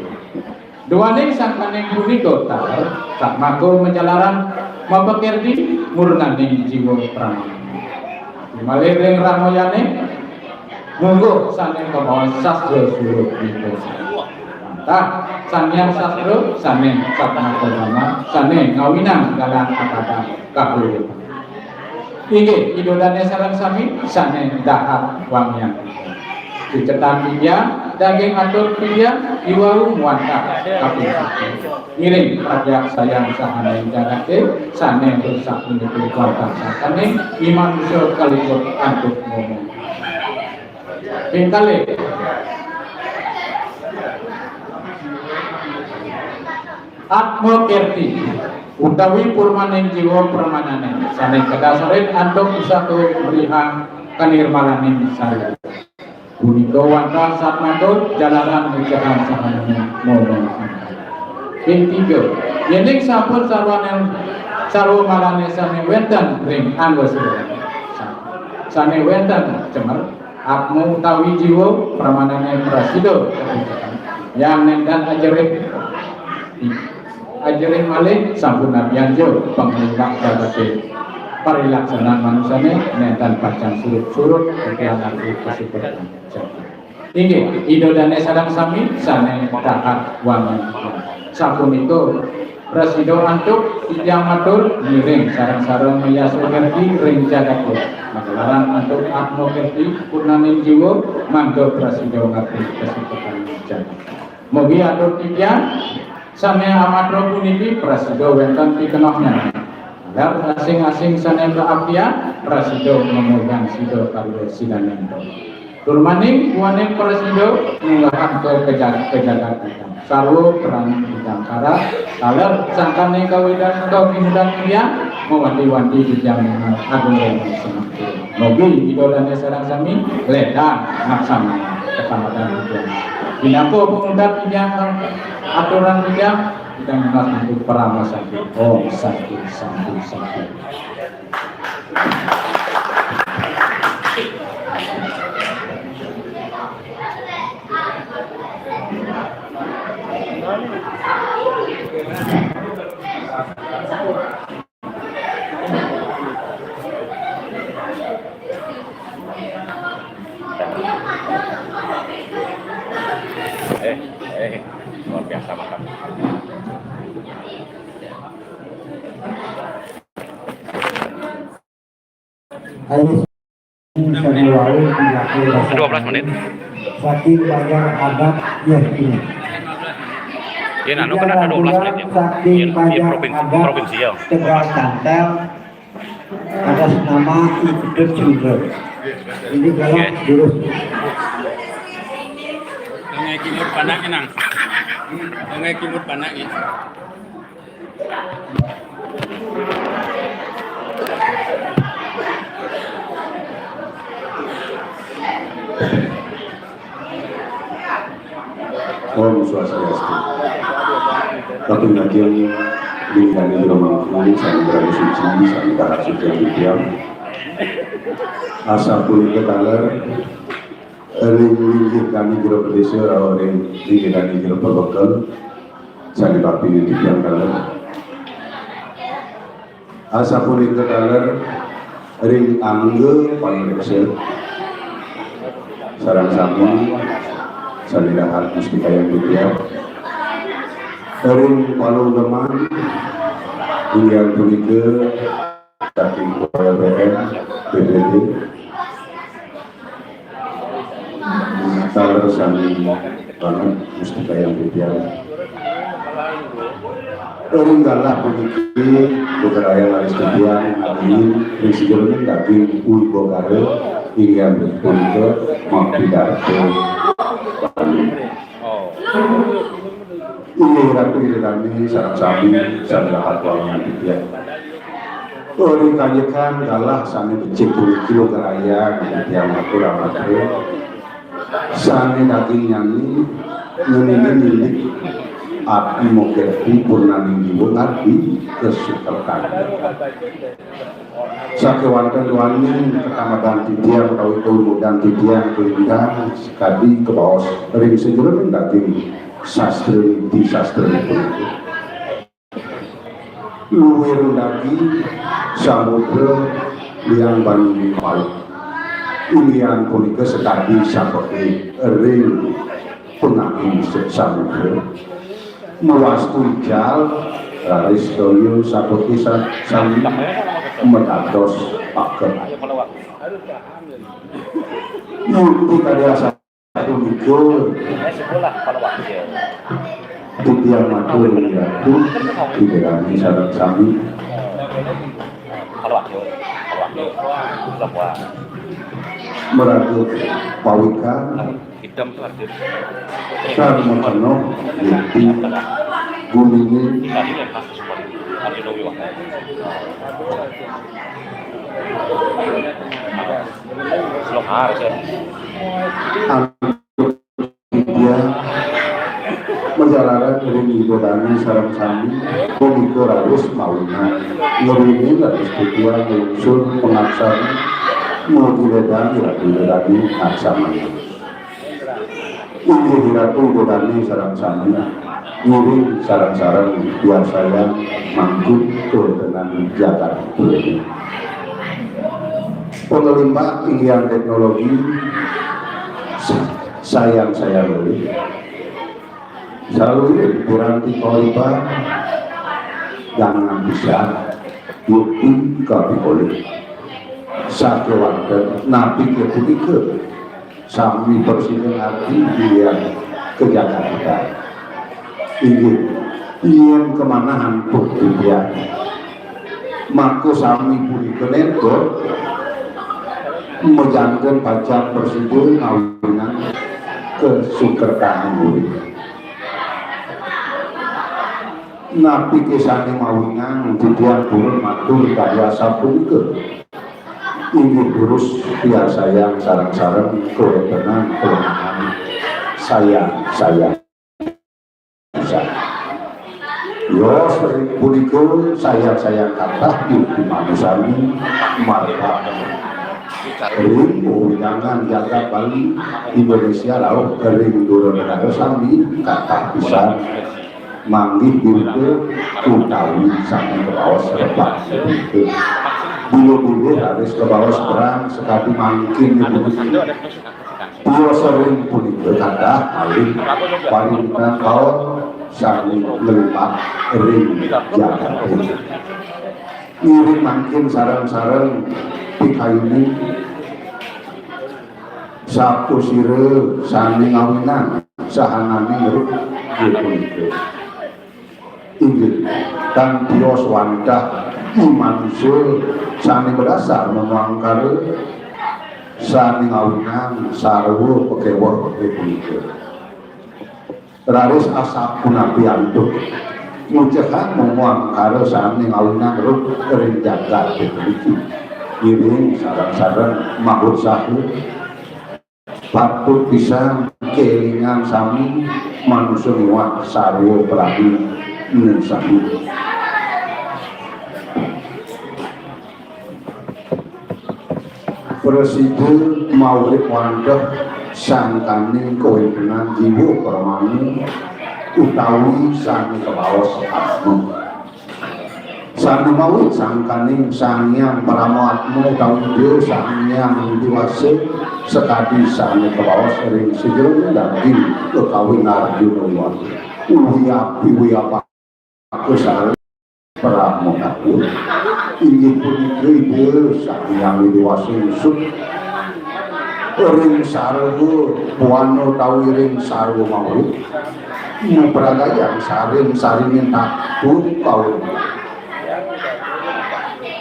duane sangkaning puniko tar sak mako menjalaran mapakerdi murnaning jiwa pramana malih ring ramoyane monggo sane kebawah sastro suruh niko tah sanyang sastro sane satana agama sane ngawinang dalam akada kabul inggih idodane sareng sami sane dahar wangian dicetak pijang daging atur pijang iwau muantah kabul miring pajak sayang sahane jagate sane rusak menutup kuartan sakane iman usul kaliput antuk ngomong pingkale atmo kerti utawi purmaning jiwa permanane sane kedasaren antuk usaha berihan kanirmalaning sari punika wantah satmatur jalanan mejahan sahanane mono ping 3 yening sampun sarwa malane sane wenten ring anggo sane wenten cemer atmo utawi jiwa permanane prasido yang nendan ajarin malih sampun nabianjo pengelak jagate parilaksanaan manusane nentan pacang surut-surut kegiatan kesuburan inggih idodane sareng sami sane dahat wangi sampun itu prasido antuk tijang matur miring sareng-sareng meyas energi ring jagate magelaran antuk atmo kerti purnaning jiwa mangga prasido ngabdi kesuburan jagate mugi atur tijang sane amadro puniki prasido wenten pikenohnya agar asing-asing sane keapian prasido memegang sido karo sinanendo turmaning kuaning prasido menggahan kejagaan sarwo perang bidangkara kaler sangkane kawidan kemudan kriya mewanti-wanti bijang agung semakti mogi idolane sareng sami ledan maksana kecamatan Bidang binako pengundat bijang aturan bijang kita mengenal untuk perama sakit sakit Thank you. Ayo Sanewau dilakukan 12 menit. saking banyak adat ya ini. Ya, nah, kan ada 12 menit ya. Saking Iya, banyak adat provinsi ya. Tegal Cantel atas nama Ikut Children. Ini kalau jurus Ngai kimut panak nang. Ngai kimut panak ini. Om Swastiastu. Tapi nanti yang dengan itu memang saya berada suci, saya berada suci yang diam. Asal pun ketalar, ring kami kira pedesir atau ring kami kira perbekal, saya dipapi di diam kalar. Asal pun ketalar, ring angge paling besar, sarang sami. Salidahan mustika yang diam Erin Palu Leman hingga ke saking PLBN BPD Taler sami banget mustika yang diam Erin galah memiliki beberapa laris kedian amin prinsipnya daging ulbo kare hingga ke mapidarte ini ratu di kami sarang sapi sarang hatuangan dia. Orang kajikan galah sani becik kilo keraya yang aku rapat sani daging nyanyi nyanyi api mokerti purnami jiwa ngerti kesukaran. Sakewanten wani kecamatan Tidiang atau kemudian Tidiang Kelindang sekali ke bawah ring sejurus daging sastra di sastra itu. Luwir daging samudra yang bani paling. Ilian punika sekali seperti ring pengangin samudra. Mewastu jal laris doyo seperti sami metados paket. Yuk karya satu mikul Tidiang matur yaitu diberani sarang sami meratut pawikan Hitam tuh artinya. sarang penuh yaitu gumingi Tadi yang khas semua. Artinya wiwah. Selok harus ya. dia menjalankan ring ibadani sarang sami komiko harus maunya ngeringin harus tujuan unsur pengaksar mau diledani aksamanya ini diratu ibadani sarang sami ngiring sarang-sarang biasanya mangkut ke dengan jagat pengelimbat tinggian teknologi sayang beli selalu ini kuranti koliban jangan bisa bukti kopi kolik satu waktu nabi ke sami persiden arti dia ke Jakarta ingin kemana hampuk dia maka sami puni kenekor menjangan pacar persiden ngawinan ke Sukertani murid nabi kisahnya mawingan dibuat burun matur kaya sabun ke ini terus biasa yang sarang-sarang kewenangan saya yo sering punikul saya kata di manusami marka ring undangan jaga Bali Indonesia laut kering durun negara sami kata bisa manggih itu utawi sampai ke bawah serba itu bulu harus ke bawah perang sekali mungkin itu dia sering pun itu kata paling tahun saling melipat ring jaga ini makin sarang-sarang pikaini Sabtu sire sani ngawinan sahanani ngeruk gitu inggih dan bios wandah manusia sani berdasar memangkar sani ngawinan sarwo pekewa gitu raris asap punapi antuk mujahan memangkar sani ngawinan ngeruk kering jagat gitu iring sarang-sarang mahut sahur patut bisa kelingan sami manusia niwak sarwo perahi nensami Presiden Maulid Wandah sangkani kewenangan jiwa permani utawi sani kebawas asmu sani mawit sangkani sangyang paramatmu utawi dia sangyang diwase sekadi sani kebawas ring sejauh daging utawi narjuna wiapa kesal peramu aku ingin pun ide sangyang diwase isut ring sarwo puano tawi ring sarwo mawit peragayang saring saringin takut kau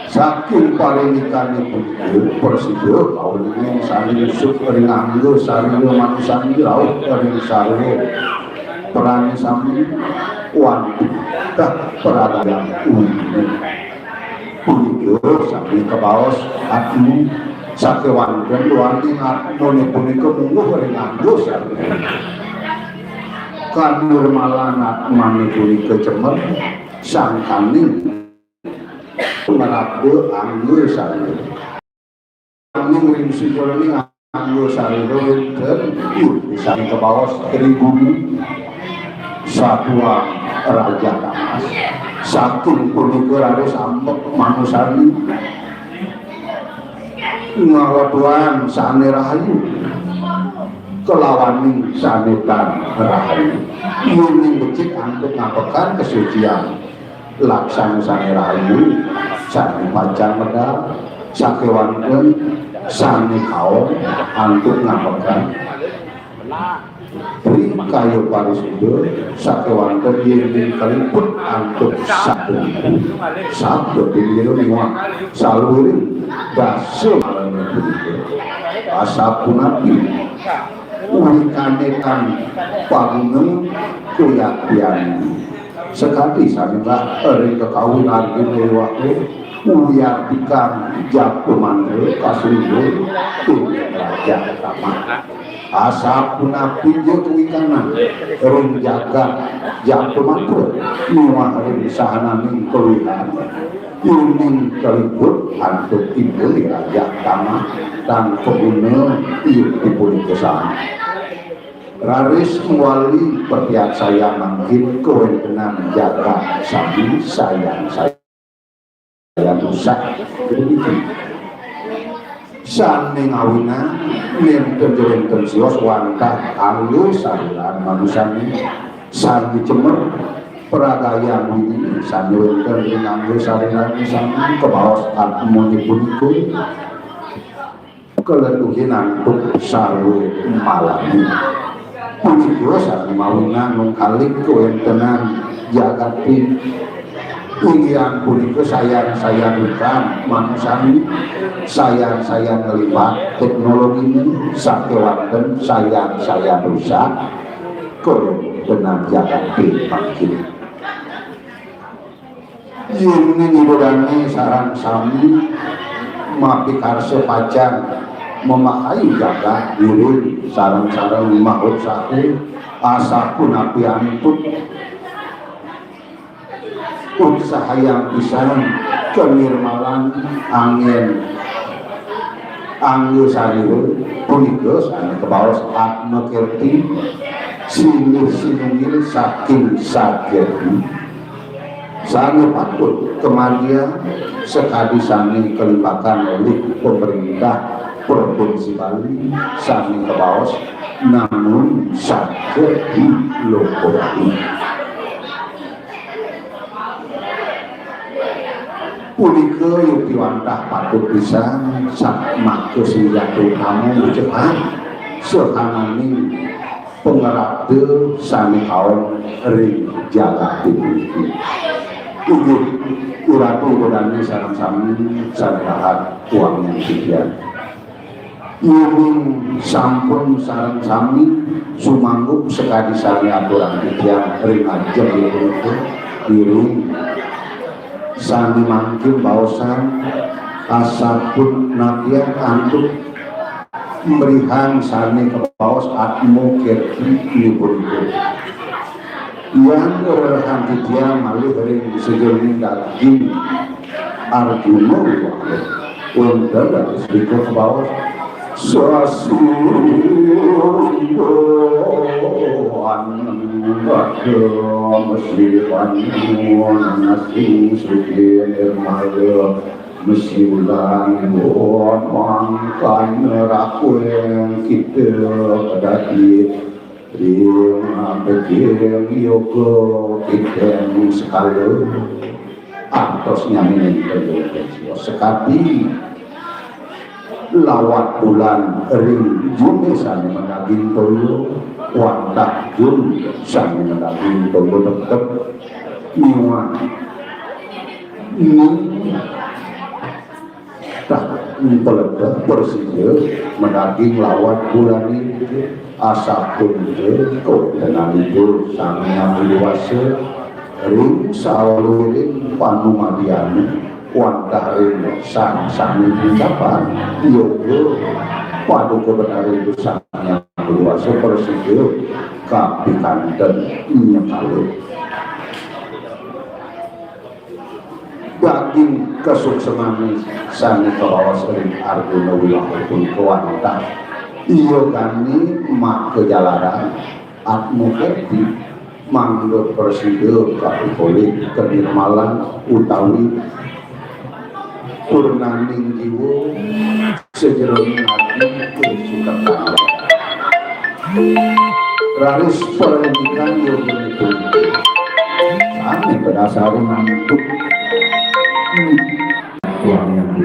saking palenikan itu persidu kau ini saling sup ring anggo saling manusan laut ring sarwo perani sami wan dah peragayang punika sami kebaos atmu sakewan dan luanti ngatmone punika mungguh ring anggo sarwo kanur malanat mani punika cemer sangkani merabu anggur sari anggur ring sijolani anggur sari dan bisa ke bawah tribun satwa raja Damas satu punika harus ambek manusani ngawatuan sane rahayu kelawani sanetan rahayu ini becik untuk ngapakan kesucian laksana sane rahayu sani pacar medal sakewankeun sani kaum untuk ngapakan beri kayu parisudo sakewankeun yen kaliput untuk sabtu dinggil niwa saluri dasu asapunapi wikanekan panggung kuyakian sekali sanibah eri kekawinan ini waktu uyatikan jago mandre kasundo raja tamat asapunapi jekuikanan ring jaga jago mandre nuwah ring sahanami kewihan ingin keliput untuk ibu raja tamat dan kebunnya dipulih kesana raris mewali pertiak saya mungkin kewenangan jaga sami sayang rusak begitu sani ngawina nenten jeren sios wantah anggo saluran manusani sani cemer peragaya ini sani wenten nganggo sarinani sami kebawas atmoni puniku keletuhin antuk sarwe malami punika sami mawina nungkalik kewentenan jagati inggian punika sayang bukan manusani sayang ngelipat teknologi ini sakewanten sayang rusak kewentenan jagati makin ini ngibodani sarang sami mapi karse pacan memakai jaga diri sarang-sarang mahut satu asapun api ampun usaha yang pisan kenirmalan angin anggo sariru punika sane kebawas atma kirti sinungil saking sagedi sane patut kemargia sekadi sane kelimpakan oleh pemerintah Provinsi Bali sami kebawas namun saged dilopori punika yuk diwantah patut pisan sak make senjata kamu cepat sehanani pengerate sami kaum ring jagat dimiliki ugut uratu godani sarang sami sarahat uang yang tiga Iring sampun sarang sami sumanggup sekali sami aturan tiga ring ajeng itu iring sami mangkin baosan asapun nabian antuk merihan sami ke baos atmu kerti libur yang berhan dia malih ring sejenis daging Arjuna untuk dari sedikit ke bawah Mesiulan mangkan rakuen kita kedati Rima begil yoko kita sekali Antos nyamin sekali lawat bulan ring juni sani menaging toyo wantak jun sani menaging toyo tetep niwa ini tak mempeledak persija menaging lawat bulan ini asapun itu dengan itu sami yang dewasa ring selalu ring panumadianu wantah ring sami ucapan yoyo padu kebenaran itu sami yang dewasa persija kapikanten nyekalu daging kesuksesan sani kawawas ring Arjuna wilahipun kewantah iya kami mak kejalaran atmu kerti mangdo persida kapikolik kenirmalan utawi purnaning jiwa sejeroning hati kesukatan raris pendidikan yang begitu kami berdasari nantuk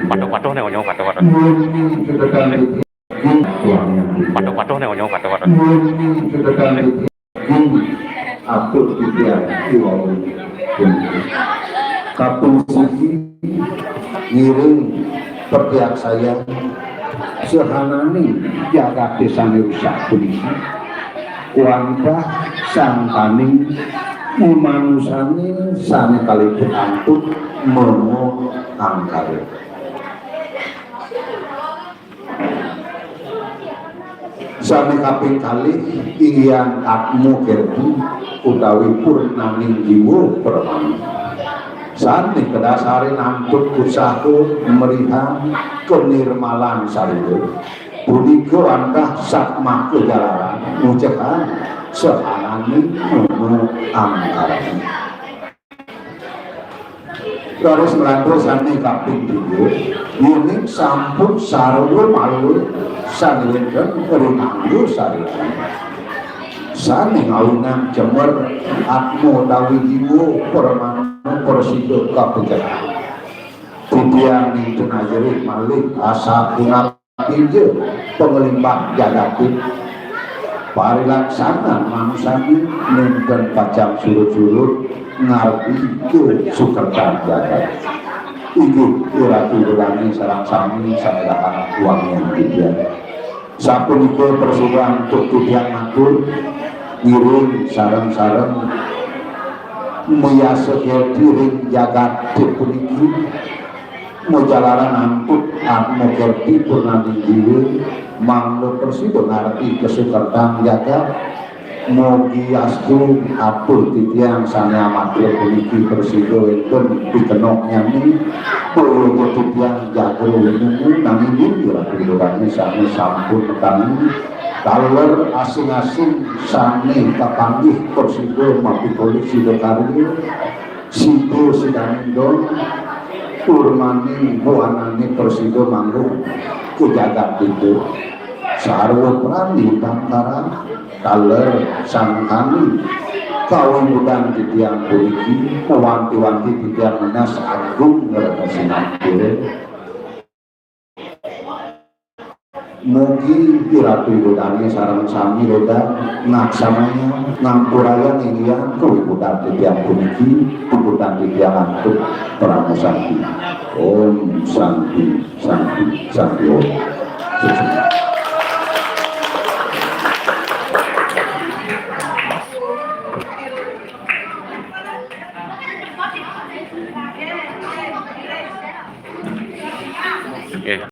Patok-patok nih onyo patok-patok. Patok-patok nih onyo patok-patok. Atur tiap iwau kapung sisi ngiring pertiak saya sehanani jaga desane rusak puniki wantah sangkaning manusane sane kalipun antut momo angkare sami kaping kali inggian atmu kerti utawi purnaning jiwa permani sani kedasari namput usahu merihan kenirmalan sariwe punika antah sakma kejalaran ngucekan sehanani momo angkare terus melantur sani kaping tiga ini sampun sarwa malur sani wenten rinanggu sarilan sani ngawingan jemer atmo dawi jiwo permanu persido kapejaran tidiang itu najerit malik asa punah pinje pengelimbah jadatin parilaksana manusani nenten pacang surut-surut ngarti ke sukertan jagat ibu iratu berani sarang sami sadahan uang yang tiga sapun itu persuruhan untuk tudiang matur ngiring sarang-sarang meyasa kerti jagat puniki mojalaran amput atmo kerti purnani jiwa manglo persido ngarti kesukertan jagat mogi astu atur titiang sana amatnya puniki persido itu dikenoknya ini puluh titiang jago ini nangin ini rakyat sami sampun kami kaler asing-asing sami kapanggih persido mapikolik sido karir sido sidanindo urmani buanani persido manggung kejagat itu sarwa prani tantara kaler sangkani kawibudan titiang puniki mewanti-wanti titiang menas agung ngerana sinapire mugi iratu ibudani sarang sami roda naksamanya ngampuraya ninggian kawibudan titiang puniki ibudan titiang antuk pramu santi om santi santi santi om.